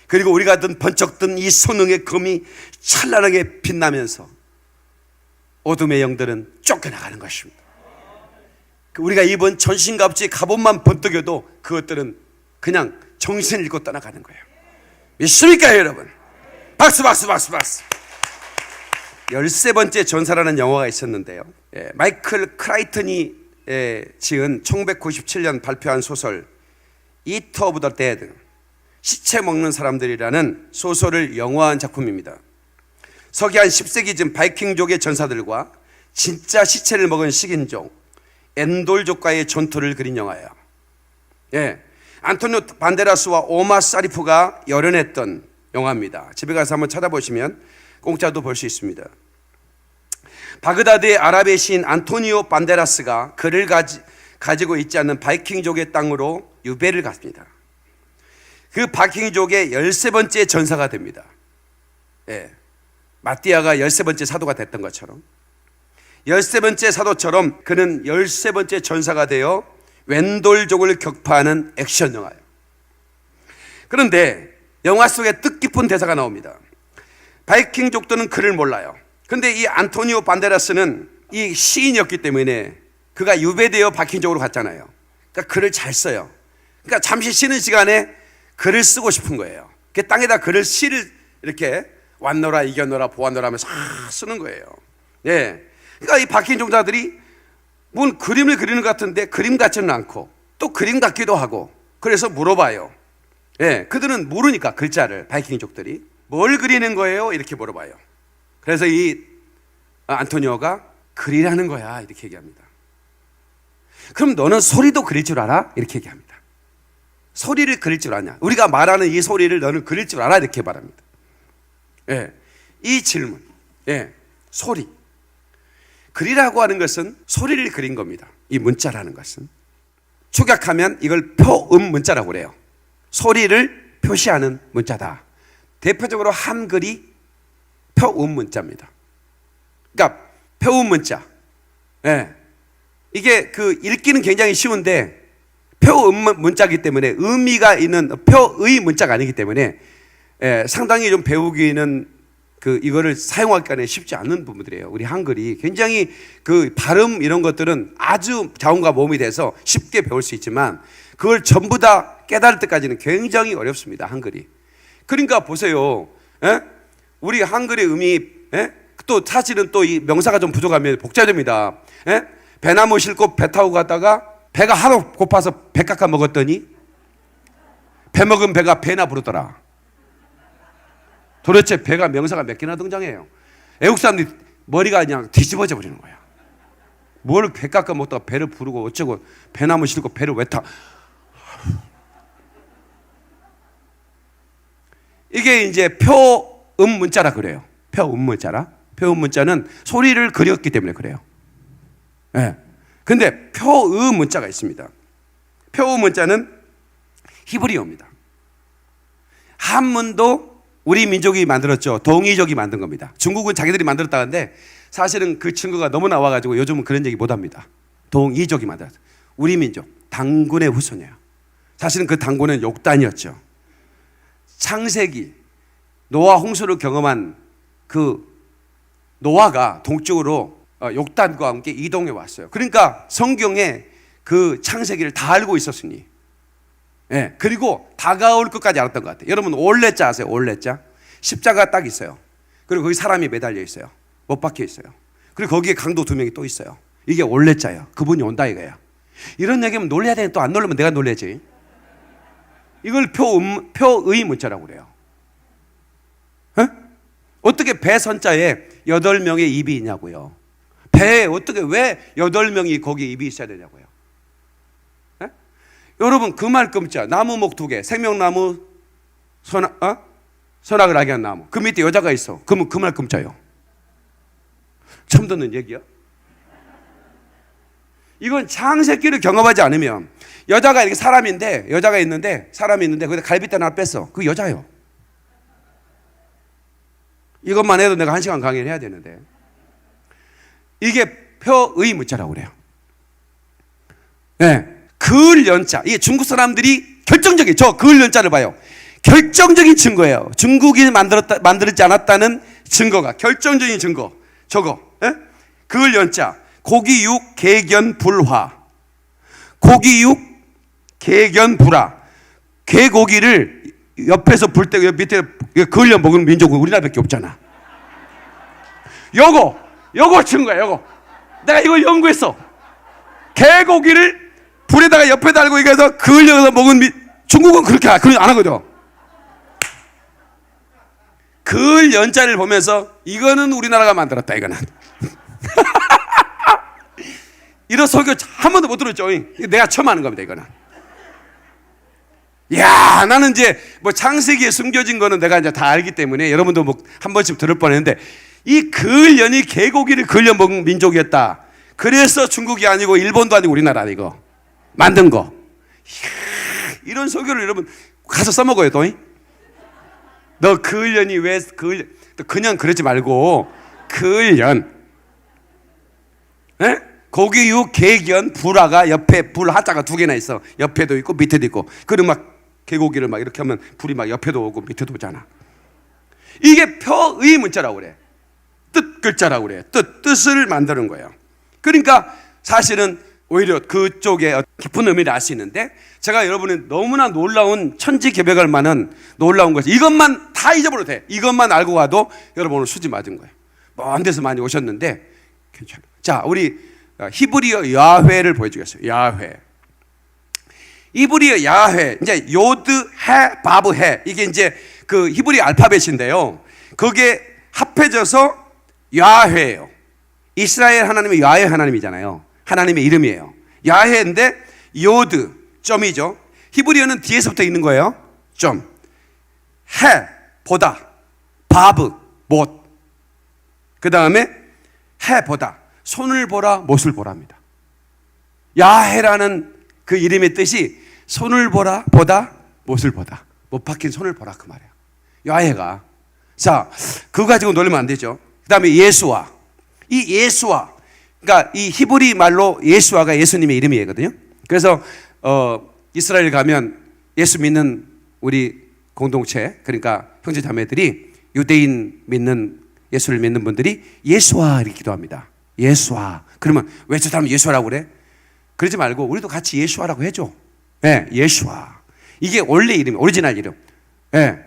그리고 우리가 든 번쩍 든 이 성령의 검이 찬란하게 빛나면서 어둠의 영들은 쫓겨나가는 것입니다. 우리가 입은 전신갑주의 갑옷만 번뜩여도 그것들은 그냥 정신을 잃고 떠나가는 거예요. 믿습니까 여러분? 박수 박수 박수 박수. 13번째 전사라는 영화가 있었는데요, 마이클 크라이튼이 지은 1997년 발표한 소설 Eat of the Dead, 시체 먹는 사람들이라는 소설을 영화한 작품입니다. 서기한 10세기쯤 바이킹족의 전사들과 진짜 시체를 먹은 식인종 엔돌족과의 전투를 그린 영화예요. 안토니오 반데라스와 오마 사리프가 열연했던 영화입니다. 집에 가서 한번 찾아보시면 공짜도 볼 수 있습니다. 바그다드의 아랍의 시인 안토니오 반데라스가 그를 가지고 있지 않는 바이킹족의 땅으로 유배를 갔습니다. 그 바이킹족의 13번째 전사가 됩니다. 마띠아가 13번째 사도가 됐던 것처럼 13번째 사도처럼 그는 13번째 전사가 되어 웬돌족을 격파하는 액션 영화예요. 그런데 영화 속에 뜻깊은 대사가 나옵니다. 바이킹족들은 그를 몰라요. 그런데 이 안토니오 반데라스는 이 시인이었기 때문에 그가 유배되어 바이킹족으로 갔잖아요. 그러니까 글을 잘 써요. 그러니까 잠시 쉬는 시간에 글을 쓰고 싶은 거예요. 그 땅에다 글을 시를 이렇게 왔노라 이겨노라 보았노라 하면서 쓰는 거예요. 그러니까 이 바이킹족자들이 뭔 그림을 그리는 것 같은데 그림 같지는 않고 또 그림 같기도 하고, 그래서 물어봐요. 그들은 모르니까 글자를, 바이킹족들이 뭘 그리는 거예요? 이렇게 물어봐요. 그래서 이 안토니오가 그리라는 거야 이렇게 얘기합니다. 그럼 너는 소리도 그릴 줄 알아? 이렇게 얘기합니다. 소리를 그릴 줄 아냐? 우리가 말하는 이 소리를 너는 그릴 줄 알아? 이렇게 말합니다. 이 질문, 소리. 글이라고 하는 것은 소리를 그린 겁니다. 이 문자라는 것은 축약하면 이걸 표음 문자라고 그래요. 소리를 표시하는 문자다. 대표적으로 한글이 표음 문자입니다. 그러니까 표음 문자, 이게 그 읽기는 굉장히 쉬운데 표음 문자이기 때문에 의미가 있는 표의 문자가 아니기 때문에 상당히 좀 배우기는 이거를 사용하기가 쉽지 않는 부분들이에요. 우리 한글이 굉장히 그 발음 이런 것들은 아주 자음과 모음이 돼서 쉽게 배울 수 있지만 그걸 전부 다 깨달을 때까지는 굉장히 어렵습니다. 한글이. 그러니까 보세요. 예? 우리 한글의 의미, 예? 또 사실은 또 이 명사가 좀 부족하면 복잡합니다. 예? 배나무 싣고 배 타고 가다가 배가 하도 고파서 배 깎아 먹었더니 배 먹은 배가 배나 부르더라. 도대체 배가 명사가 몇 개나 등장해요? 애국 사람들이 머리가 그냥 뒤집어져 버리는 거야. 뭘 배 깎아 먹다가 배를 부르고 어쩌고 배나무 싣고 배를 왜 타? 이게 이제 표음 문자라 그래요. 표음 문자라. 표음 문자는 소리를 그렸기 때문에 그래요. 예. 근데 표음 문자가 있습니다. 표음 문자는 히브리어입니다. 한문도 우리 민족이 만들었죠. 동이족이 만든 겁니다. 중국은 자기들이 만들었다는데 사실은 그 증거가 너무 나와가지고 요즘은 그런 얘기 못합니다. 동이족이 만들었어요. 우리 민족 단군의 후손이에요. 사실은 그 단군은 욕단이었죠. 창세기 노아 홍수를 경험한 그 노아가 동쪽으로 욕단과 함께 이동해 왔어요. 그러니까 성경에 그 창세기를 다 알고 있었으니, 예, 그리고 다가올 것까지 알았던 것 같아요. 여러분 올레자 아세요? 올레자 십자가 딱 있어요. 그리고 거기 사람이 매달려 있어요. 못 박혀 있어요. 그리고 거기에 강도 2명이 또 있어요. 이게 올레자예요. 그분이 온다 이거예요. 이런 얘기하면 놀래야 되는데 또 안 놀라면 내가 놀래지. 이걸 표의 문자라고 그래요. 에? 어떻게 배 선자에 8명의 입이 있냐고요. 배에 어떻게 왜 8명이 거기에 입이 있어야 되냐고요. 에? 여러분 그 말끔자 나무 목 2개 생명나무 선악을 하게 한 나무 그 밑에 여자가 있어. 그러면 그 말끔자요. 처음 듣는 얘기야. 이건 창세기를 경험하지 않으면 여자가 이렇게 여자가 있는데 사람이 있는데 거기다 갈빗대 하나 뺐어. 그 여자요. 이것만 해도 내가 1시간 강의를 해야 되는데 이게 표의 문자라고 그래요. 네. 그을 연자. 이게 중국 사람들이 결정적인 저 그을 연자를 봐요. 결정적인 증거예요. 중국이 만들지 않았다는 증거가 결정적인 증거. 저거. 네? 그을 연자. 고기육 개견불화. 고기육 개견불화. 개고기를 옆에서 불 때 밑에 그을려 먹은 민족은 우리나라밖에 없잖아. 요거 증거야. 요거 내가 이걸 연구했어. 개고기를 불에다가 옆에 달고 이게 해서 그을려서 먹은 중국은 그렇게 안 하거든. 그을 연자를 보면서 이거는 우리나라가 만들었다. 이거는 이런 설교 한 번도 못 들었죠. 내가 처음 하는 겁니다. 이거는. 야, 나는 이제 뭐 창세기에 숨겨진 거는 내가 이제 다 알기 때문에 여러분도 뭐 한 번쯤 들을 뻔했는데 이 그을련이 개고기를 그을려 먹은 민족이었다. 그래서 중국이 아니고 일본도 아니고 우리나라 이거 만든 거. 이야, 이런 설교를 여러분 가서 써먹어요. 또 너 그을련이 왜 그냥 그러지 말고 그을련. 에? 고기육 개견 불화가 옆에 불 하자가 2개나 있어. 옆에도 있고 밑에도 있고. 그리고 막 개고기를 막 이렇게 하면 불이 막 옆에도 오고 밑에도 오잖아. 이게 표의 문자라고 그래. 뜻 글자라고 그래. 뜻을 만드는 거예요. 그러니까 사실은 오히려 그쪽에 깊은 의미를 알 수 있는데 제가 여러분은 너무나 놀라운 천지개벽할 만한 놀라운 것이 이것만 다 잊어버려도 돼. 이것만 알고 가도 여러분 오늘 수지 맞은 거예요. 먼 데서 많이 오셨는데 괜찮아요. 자, 우리 히브리어 야훼를 보여주겠어요. 야훼. 히브리어 야훼, 이제 요드, 해, 바브, 해. 이게 이제 그 히브리 알파벳인데요. 그게 합해져서 야훼예요. 이스라엘 하나님이 야훼 하나님이잖아요. 하나님의 이름이에요. 야훼인데 요드, 점이죠. 히브리어는 뒤에서부터 있는 거예요. 점. 해, 보다. 바브, 못. 그 다음에 해, 보다. 손을 보라, 못을 보라입니다. 야훼라는 그 이름의 뜻이 손을 보라, 보다, 못을 보다. 못 박힌 손을 보라 그 말이에요. 야훼가. 자, 그거 가지고 놀리면 안 되죠. 그 다음에 예수와. 이 예수와, 그러니까 이 히브리 말로 예수와가 예수님의 이름이거든요. 그래서 이스라엘 가면 예수 믿는 우리 공동체, 그러니까 형제 자매들이 유대인 믿는 예수를 믿는 분들이 예수와 이렇게 기도합니다. 예수와. 그러면 왜 저 사람 예수라고 그래? 그러지 말고 우리도 같이 예수와라고 해줘. 네, 예수와. 이게 원래 이름이 오리지널 이름. 네.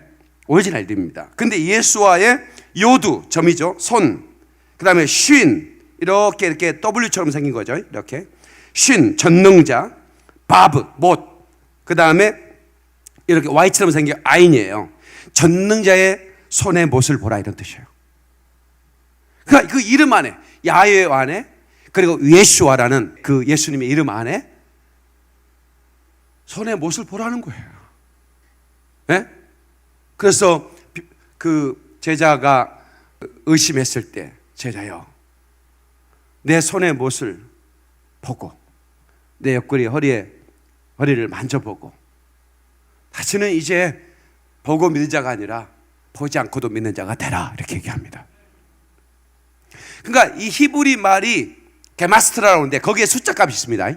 오리지널 이름입니다. 근데 예수와의 요두, 점이죠. 손. 그 다음에 쉰. 이렇게 W처럼 생긴 거죠. 이렇게. 쉰, 전능자. 바브, 못. 그 다음에 이렇게 Y처럼 생긴 아인이에요. 전능자의 손의 못을 보라 이런 뜻이에요. 그러니까 그 이름 안에, 야훼 안에, 그리고 예수와라는 그 예수님의 이름 안에 손의 못을 보라는 거예요. 네? 그래서 그 제자가 의심했을 때, 제자여, 내 손의 못을 보고 내 옆구리 허리를 만져보고 다시는 이제 보고 믿는 자가 아니라 보지 않고도 믿는 자가 되라 이렇게 얘기합니다. 그러니까 이 히브리 말이 게마스트라라고 하는데 거기에 숫자값이 있습니다.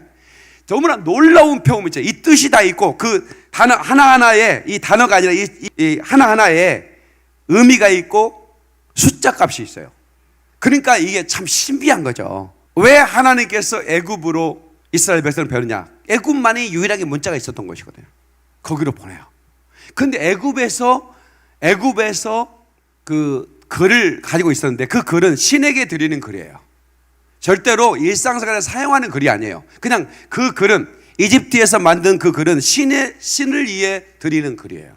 너무나 놀라운 표현이죠. 이 뜻이 다 있고 그 단어 하나하나에 이 단어가 아니라 이 하나하나에 의미가 있고 숫자값이 있어요. 그러니까 이게 참 신비한 거죠. 왜 하나님께서 애굽으로 이스라엘 백성을 배우느냐? 애굽만이 유일하게 문자가 있었던 것이거든요. 거기로 보내요. 근데 애굽에서 그 글을 가지고 있었는데 그 글은 신에게 드리는 글이에요. 절대로 일상생활에 사용하는 글이 아니에요. 그냥 그 글은 이집트에서 만든 그 글은 신을 위해 드리는 글이에요.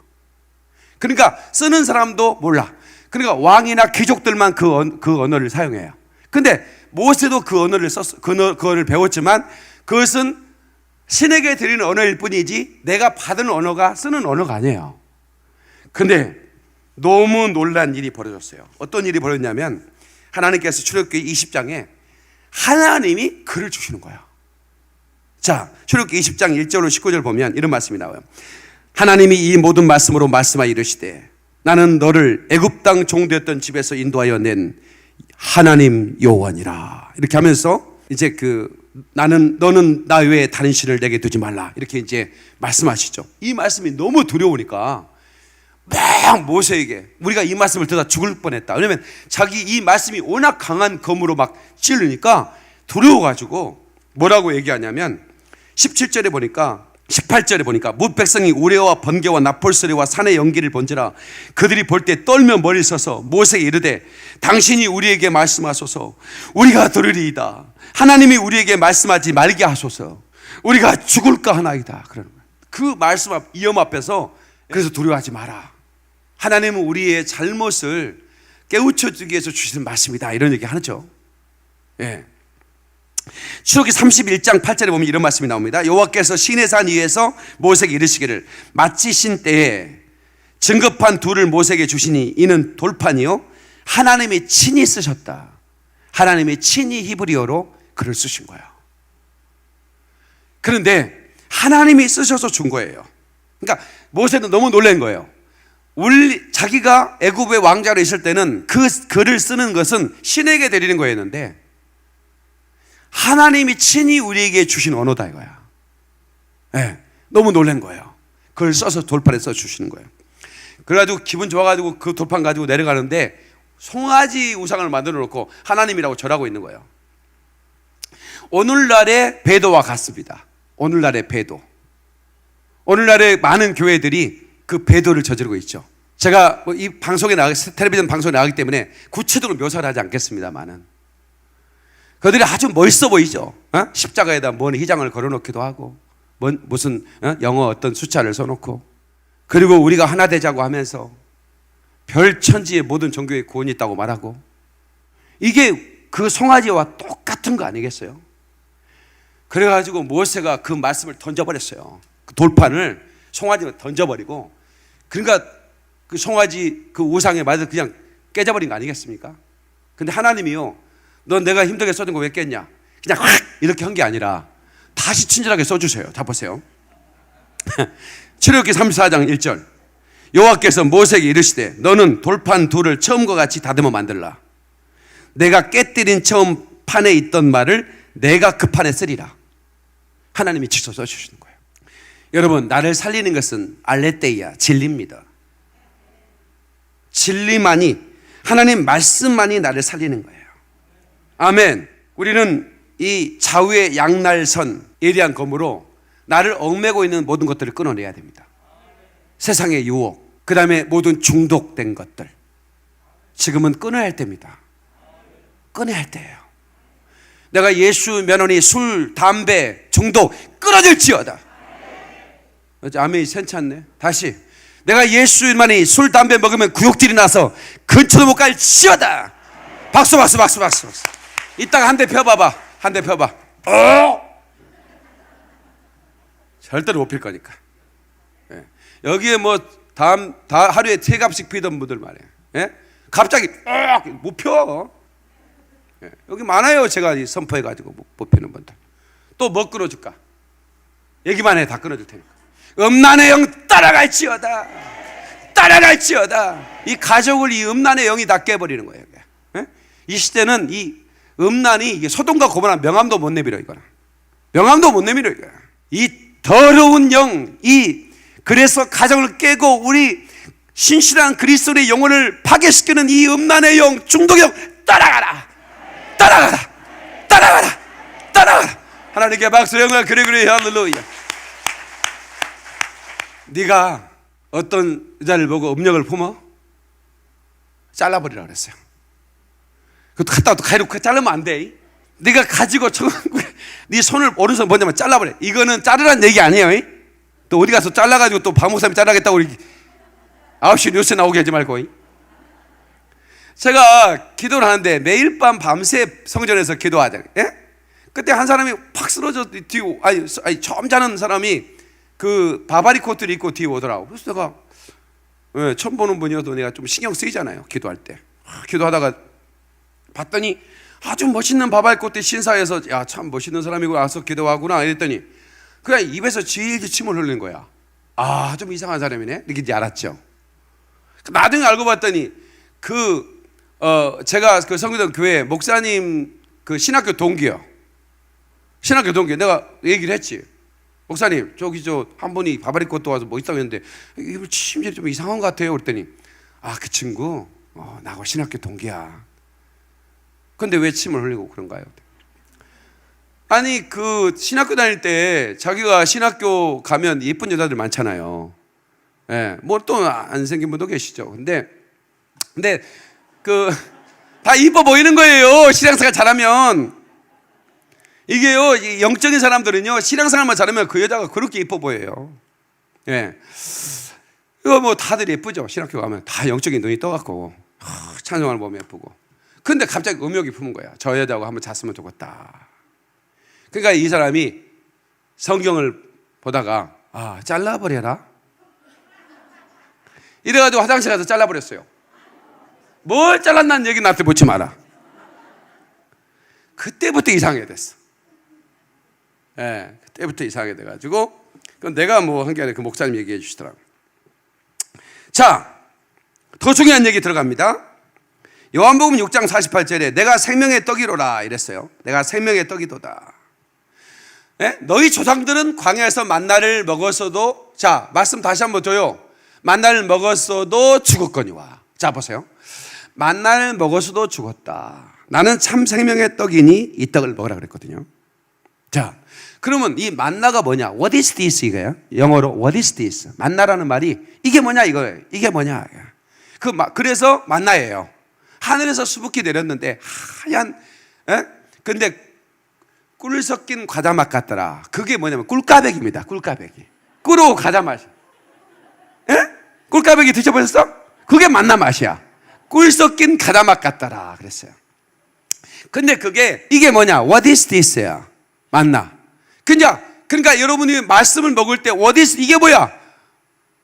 그러니까 쓰는 사람도 몰라. 그러니까 왕이나 귀족들만 그 언어를 사용해요. 근데 모세도 그 언어를 그 언어를 배웠지만 그것은 신에게 드리는 언어일 뿐이지 내가 받은 언어가 쓰는 언어가 아니에요. 근데 너무 놀란 일이 벌어졌어요. 어떤 일이 벌어졌냐면 하나님께서 출애굽기 20장에 하나님이 글을 주시는 거예요. 자, 출애굽기 20장 1절로 19절 보면 이런 말씀이 나와요. 하나님이 이 모든 말씀으로 말씀하여 이르시되 나는 너를 애굽 땅 종되었던 집에서 인도하여 낸 하나님 여호와니라. 이렇게 하면서 이제 너는 나 외에 다른 신을 내게 두지 말라. 이렇게 이제 말씀하시죠. 이 말씀이 너무 두려우니까 막 모세에게 우리가 이 말씀을 듣다 죽을 뻔했다. 왜냐하면 자기 이 말씀이 워낙 강한 검으로 막 찌르니까 두려워가지고 뭐라고 얘기하냐면 18절에 보니까 뭇 백성이 우레와 번개와 납볼소리와 산의 연기를 번지라 그들이 볼 때 떨며 멀리 서서 모세에게 이르되 당신이 우리에게 말씀하소서 우리가 들으리이다. 하나님이 우리에게 말씀하지 말게 하소서. 우리가 죽을까 하나이다. 그러는 거예요. 그 말씀 위험 앞에서 그래서 두려워하지 마라. 하나님은 우리의 잘못을 깨우쳐주기 위해서 주시는 말씀이다. 이런 얘기 하죠. 예. 출애굽기 31장 8절에 보면 이런 말씀이 나옵니다. 여호와께서 시내산 위에서 모세에게 이르시기를 마치신 때에 증거판 둘을 모세에게 주시니 이는 돌판이요 하나님이 친히 쓰셨다. 하나님이 친히 히브리어로 글을 쓰신 거예요. 그런데 하나님이 쓰셔서 준 거예요. 그러니까 모세는 너무 놀란 거예요. 자기가 애굽의 왕자로 있을 때는 그 글을 쓰는 것은 신에게 드리는 거였는데 하나님이 친히 우리에게 주신 언어다 이거야. 네, 너무 놀란 거예요. 그걸 써서 돌판에 써주시는 거예요. 그래가지고 기분 좋아가지고 그 돌판 가지고 내려가는데 송아지 우상을 만들어 놓고 하나님이라고 절하고 있는 거예요. 오늘날의 배도와 같습니다. 오늘날의 배도. 오늘날의 많은 교회들이 그 배도를 저지르고 있죠. 제가 이 방송에 텔레비전 방송에 나가기 때문에 구체적으로 묘사를 하지 않겠습니다만은 그들이 아주 멋있어 보이죠. 십자가에다 먼 희장을 걸어놓기도 하고 무슨 영어 어떤 숫자를 써놓고 그리고 우리가 하나 되자고 하면서 별 천지의 모든 종교에 구원이 있다고 말하고 이게 그 송아지와 똑같은 거 아니겠어요? 그래가지고 모세가 그 말씀을 던져버렸어요. 그 돌판을 송아지를 던져버리고 그러니까 그 송아지 그 우상에 맞아서 그냥 깨져버린 거 아니겠습니까? 근데 하나님이요 넌 내가 힘들게 써준 거 왜 깼냐? 그냥 확 이렇게 한 게 아니라 다시 친절하게 써주세요. 자 보세요. 출애굽기 34장 1절 여호와께서 모세에게 이르시되 너는 돌판 둘을 처음과 같이 다듬어 만들라. 내가 깨뜨린 처음 판에 있던 말을 내가 그 판에 쓰리라. 하나님이 직접 써주시는 거예요. 여러분 나를 살리는 것은 알레테이아 진리입니다. 진리만이 하나님 말씀만이 나를 살리는 거예요. 아멘. 우리는 이 좌우의 양날선 예리한 검으로 나를 얽매고 있는 모든 것들을 끊어내야 됩니다. 세상의 유혹, 그 다음에 모든 중독된 것들. 지금은 끊어야 할 때입니다. 끊어야 할 때예요. 내가 예수 면허니 술, 담배, 중독 끊어질지어다. 아멘이 괜찮네. 다시. 내가 예수만이 술, 담배 먹으면 구역질이 나서 근처도 못 갈지어다. 박수, 박수, 박수, 박수, 박수. 이따가 한 대 펴봐봐. 한 대 펴봐. 절대로 못 필 거니까. 예. 여기에 뭐 하루에 3갑씩 피던 분들 말이에요. 예? 갑자기 못 펴. 예. 여기 많아요. 제가 선포해가지고 못 피는 분들. 또 뭐 끊어줄까? 얘기만 해. 다 끊어줄 테니까. 음란의 영 따라갈지어다. 따라갈지어다. 이 가족을 이 음란의 영이 다 깨버리는 거예요. 예? 이 시대는 이 음란이 이게 소돔과 고모라 명함도 못 내밀어 이거는. 명함도 못 내밀어 이거야. 이 더러운 영, 그래서 가정을 깨고 우리 신실한 그리스도의 영혼을 파괴시키는 이 음란의 영, 중독의 영 따라가라. 따라가라. 따라가라. 따라가라. 하나님께 박수 영광. 그래 할렐루야. 네가 어떤 여자를 보고 음력을 품어? 잘라버리라 그랬어요. 그것도 갖다가 또 가위로 자르면 안 돼. 네가 가지고 네 손을 오른손 뭐냐면 잘라버려. 이거는 자르라는 얘기 아니에요. 또 어디 가서 잘라가지고 또 박목사님이 잘라겠다고 우리 9시 뉴스에 나오게 하지 말고. 제가 기도를 하는데 매일 밤 밤새 성전에서 기도하잖아요. 예? 그때 한 사람이 팍 쓰러져 뒤에 아니 처음 자는 사람이 그 바바리 코트를 입고 뒤에 오더라고. 그래서 내가 처음 보는 분이어도 내가 좀 신경 쓰이잖아요. 기도할 때. 기도하다가 봤더니 아주 멋있는 바바리 코트 신사에서 야 참 멋있는 사람이고 와서 기도하구나 이랬더니 그냥 입에서 질질 침을 흘리는 거야. 아, 좀 이상한 사람이네. 이렇게 이제 알았죠. 나중에 알고 봤더니 제가 그 성교동 교회 목사님 그 신학교 동기요. 신학교 동기. 내가 얘기를 했지. 목사님, 저기 한 분이 바바리 코트 와서 뭐 있다고 했는데 입을 침질이 좀 이상한 것 같아요. 그랬더니 아, 그 친구 나하고 신학교 동기야. 근데 왜 침을 흘리고 그런가요? 아니 그 신학교 다닐 때 자기가 신학교 가면 예쁜 여자들 많잖아요. 예, 뭐 또 안 생긴 분도 계시죠. 근데 그 다 이뻐 보이는 거예요. 신앙생활 잘하면. 이게요, 영적인 사람들은요 신앙생활만 잘하면 그 여자가 그렇게 이뻐 보여요. 예, 이거 뭐 다들 예쁘죠. 신학교 가면 다 영적인 눈이 떠갖고 찬송을 보면 예쁘고. 근데 갑자기 음욕이 품은 거야. 저 여자하고 한번 잤으면 좋겠다. 그러니까 이 사람이 성경을 보다가 잘라버려라 이래가지고 화장실 가서 잘라버렸어요. 뭘 잘랐다는 얘기 나한테 묻지 마라. 그때부터 이상하게 됐어. 예, 그때부터 이상하게 돼가지고 그건 내가 뭐 한 게 아니라 그 목사님 얘기해 주시더라고. 자, 더 중요한 얘기 들어갑니다. 요한복음 6장 48절에 내가 생명의 떡이로라 이랬어요. 내가 생명의 떡이도다. 예? 너희 조상들은 광야에서 만나를 먹었어도, 자 말씀 다시 한번 줘요. 만나를 먹었어도 죽었거니와. 자 보세요. 만나를 먹었어도 죽었다. 나는 참 생명의 떡이니 이 떡을 먹으라 그랬거든요. 자, 그러면 이 만나가 뭐냐? What is this 이거예요. 영어로 What is this? 만나라는 말이 이게 뭐냐 이거예요. 이게 뭐냐? 그래서 만나예요. 하늘에서 수북히 내렸는데 하얀, 근데 꿀 섞인 과자 맛 같더라. 그게 뭐냐면 꿀까베기입니다. 꿀까베기. 꿀하고 과자 맛. 예? 꿀까베기 드셔보셨어? 그게 만나 맛이야. 꿀 섞인 과자 맛 같더라. 그랬어요. 근데 이게 뭐냐? What is this야? 만나. 그러니까 여러분이 말씀을 먹을 때 What is, 이게 뭐야?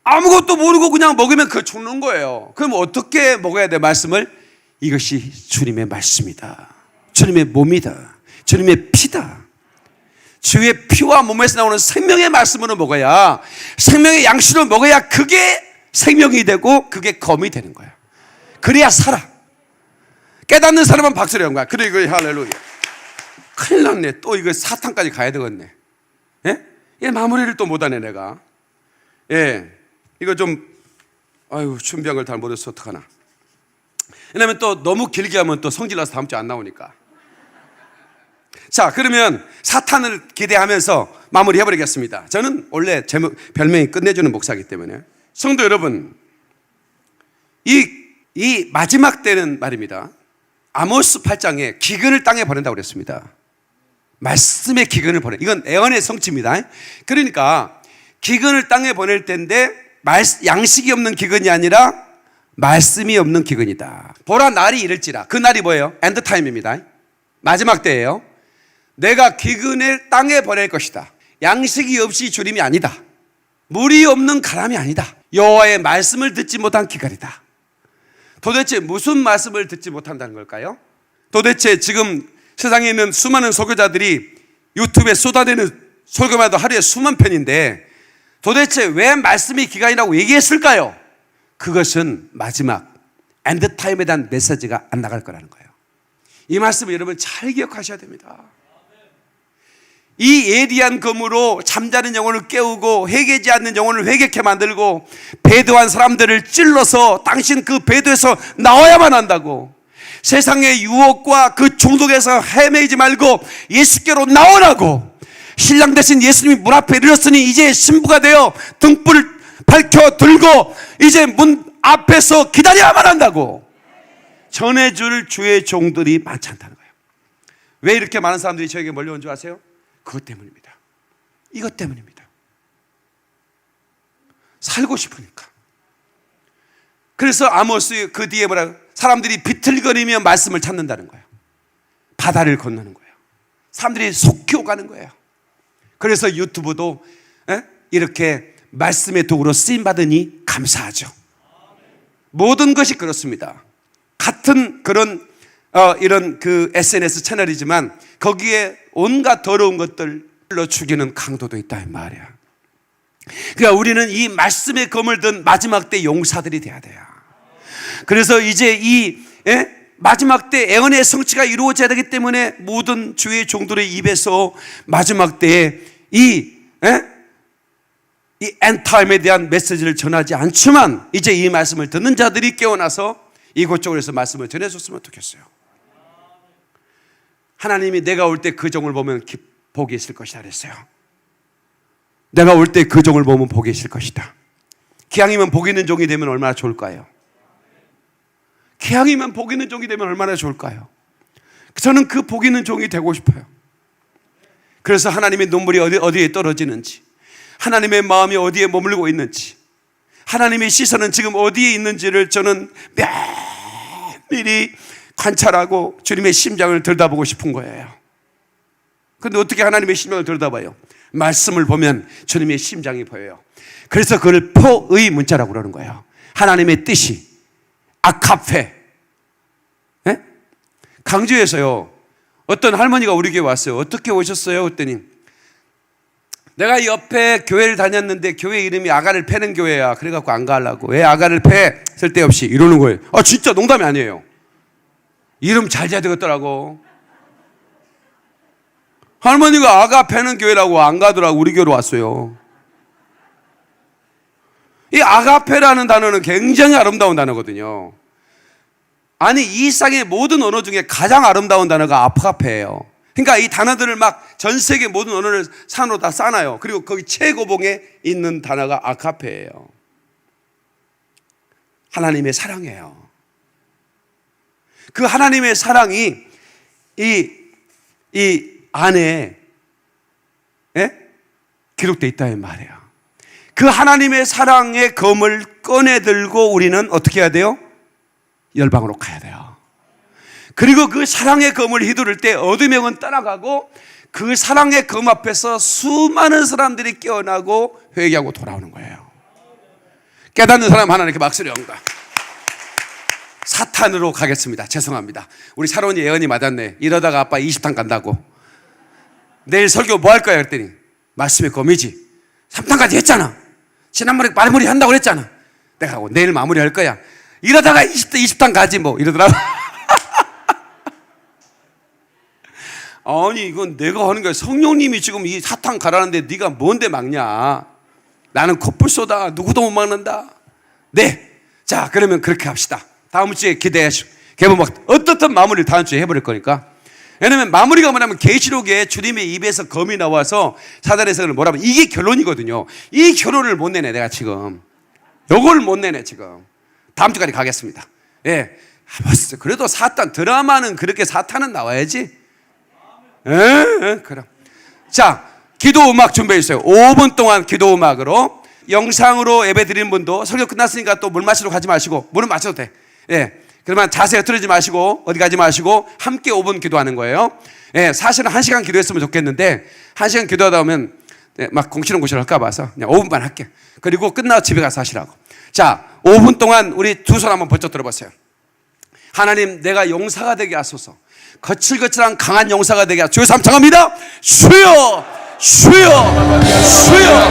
아무것도 모르고 그냥 먹으면 그거 죽는 거예요. 그럼 어떻게 먹어야 돼, 말씀을? 이것이 주님의 말씀이다. 주님의 몸이다. 주님의 피다. 주의 피와 몸에서 나오는 생명의 말씀으로 먹어야, 생명의 양식으로 먹어야 그게 생명이 되고 그게 검이 되는 거야. 그래야 살아. 깨닫는 사람은 박수를 한 거야. 그래, 이거 할렐루야. 큰일 났네. 또 이거 사탄까지 가야 되겠네. 예? 이 마무리를 또 못하네, 내가. 예. 이거 좀, 준비한 걸 잘 못해서 어떡하나. 왜냐면 또 너무 길게 하면 또 성질나서 다음 주에 안 나오니까. 자, 그러면 사탄을 기대하면서 마무리 해버리겠습니다. 저는 원래 별명이 끝내주는 목사이기 때문에. 성도 여러분, 이 마지막 때는 말입니다. 아모스 8장에 기근을 땅에 보낸다고 그랬습니다. 말씀의 기근을 보내. 이건 애언의 성취입니다. 그러니까 기근을 땅에 보낼 때인데 양식이 없는 기근이 아니라 말씀이 없는 기근이다. 보라 날이 이를지라. 그 날이 뭐예요? 엔드타임입니다. 마지막 때예요. 내가 기근을 땅에 보낼 것이다. 양식이 없이 주림이 아니다. 물이 없는 가람이 아니다. 여호와의 말씀을 듣지 못한 기근이다. 도대체 무슨 말씀을 듣지 못한다는 걸까요? 도대체 지금 세상에 있는 수많은 설교자들이 유튜브에 쏟아내는 설교만 해도 하루에 수만 편인데 도대체 왜 말씀이 기간이라고 얘기했을까요? 그것은 마지막 엔드타임에 대한 메시지가 안 나갈 거라는 거예요. 이 말씀을 여러분 잘 기억하셔야 됩니다. 이 예리한 검으로 잠자는 영혼을 깨우고 회개하지 않는 영혼을 회개케 만들고 배도한 사람들을 찔러서 당신 그 배도에서 나와야만 한다고, 세상의 유혹과 그 중독에서 헤매지 말고 예수께로 나오라고, 신랑 대신 예수님이 문 앞에 이르렀으니 이제 신부가 되어 등불을 밝혀 들고 이제 문 앞에서 기다려야만 한다고 전해줄 주의 종들이 많지 않다는 거예요. 왜 이렇게 많은 사람들이 저에게 몰려온 줄 아세요? 그것 때문입니다. 이것 때문입니다. 살고 싶으니까. 그래서 아모스 그 뒤에 뭐라, 사람들이 비틀거리며 말씀을 찾는다는 거예요. 바다를 건너는 거예요. 사람들이 속히 오가는 거예요. 그래서 유튜브도 이렇게 말씀의 도구로 쓰임받으니 감사하죠. 모든 것이 그렇습니다. 같은 그런 이런 그 SNS 채널이지만 거기에 온갖 더러운 것들로 죽이는 강도도 있다 이 말이야. 그러니까 우리는 이 말씀의 검을 든 마지막 때 용사들이 돼야 돼요. 그래서 이제 이 마지막 때 애언의 성취가 이루어져야 되기 때문에 모든 주의 종들의 입에서 마지막 때에 이 엔타임에 대한 메시지를 전하지 않지만 이제 이 말씀을 듣는 자들이 깨어나서 이곳저곳에서 말씀을 전해줬으면 좋겠어요. 하나님이 내가 올 때 그 종을 보면 복이 있을 것이다 그랬어요. 내가 올 때 그 종을 보면 복이 있을 것이다. 기왕이면 복 있는 종이 되면 얼마나 좋을까요? 기왕이면 복 있는 종이 되면 얼마나 좋을까요? 저는 그 복 있는 종이 되고 싶어요. 그래서 하나님의 눈물이 어디에 떨어지는지, 하나님의 마음이 어디에 머물고 있는지, 하나님의 시선은 지금 어디에 있는지를 저는 면밀히 관찰하고 주님의 심장을 들여다보고 싶은 거예요. 그런데 어떻게 하나님의 심장을 들여다봐요? 말씀을 보면 주님의 심장이 보여요. 그래서 그걸 포의 문자라고 그러는 거예요. 하나님의 뜻이 아카페. 강주에서요 어떤 할머니가 우리 교회 왔어요. 어떻게 오셨어요? 그랬더니 내가 옆에 교회를 다녔는데 교회 이름이 아가를 패는 교회야. 그래갖고 안 가려고. 왜 아가를 패? 쓸데없이 이러는 거예요. 아 진짜 농담이 아니에요. 이름 잘 지어야 되겠더라고. 할머니가 아가 패는 교회라고 안 가더라고. 우리 교회로 왔어요. 이 아가페라는 단어는 굉장히 아름다운 단어거든요. 아니 이 세상의 모든 언어 중에 가장 아름다운 단어가 아가페예요. 그러니까 이 단어들을 막 전 세계 모든 언어를 산으로 다 싸놔요. 그리고 거기 최고봉에 있는 단어가 아가페예요. 하나님의 사랑이에요. 그 하나님의 사랑이 이 안에 기록되어 있다 이 말이에요. 그 하나님의 사랑의 검을 꺼내 들고 우리는 어떻게 해야 돼요? 열방으로 가야 돼요. 그리고 그 사랑의 검을 휘두를 때 어둠의 영은 떠나가고 그 사랑의 검 앞에서 수많은 사람들이 깨어나고 회개하고 돌아오는 거예요. 깨닫는 사람 하나 이렇게 막소리 엉가. 사탄으로 가겠습니다. 죄송합니다. 우리 사론이 예언이 맞았네. 이러다가 아빠 20탄 간다고. 내일 설교 뭐 할 거야? 그랬더니 말씀의 검이지. 3탄까지 했잖아. 지난번에 마무리 한다고 그랬잖아. 내가 하고 내일 마무리 할 거야. 이러다가 20탄 가지 뭐 이러더라고. 아니 이건 내가 하는 거야. 성령님이 지금 이 사탄 가라는데 네가 뭔데 막냐. 나는 코뿔 쏘다 누구도 못 막는다. 네. 자 그러면 그렇게 합시다. 다음 주에 기대하시고 개봉 막 어떻든 마무리를 다음 주에 해버릴 거니까. 왜냐면 마무리가 뭐냐면 계시록에 주님의 입에서 검이 나와서 사단에서 뭐라면 이게 결론이거든요. 이 결론을 못 내네 내가 지금. 요걸 못 내네 지금. 다음 주까지 가겠습니다. 예. 벌써 그래도 사탄 드라마는 그렇게 사탄은 나와야지. 그럼. 자, 기도 음악 준비해 주세요. 5분 동안 기도 음악으로. 영상으로 예배 드리는 분도 설교 끝났으니까 또 물 마시러 가지 마시고, 물은 마셔도 돼. 예. 그러면 자세히 흐트러지 마시고 어디 가지 마시고 함께 5분 기도하는 거예요. 예, 사실은 1시간 기도했으면 좋겠는데 1시간 기도하다 보면 막 공시렁공시렁 할까 봐서 그냥 5분만 할게. 그리고 끝나고 집에 가서 하시라고. 자, 5분 동안 우리 두 손 한번 번쩍 들어보세요. 하나님, 내가 용사가 되게 하소서. 거칠거칠한 강한 용사가 되게 하소서. 주여 삼창합니다. 주여, 주여, 주여.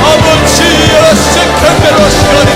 아버지여, 세컨대로 시간이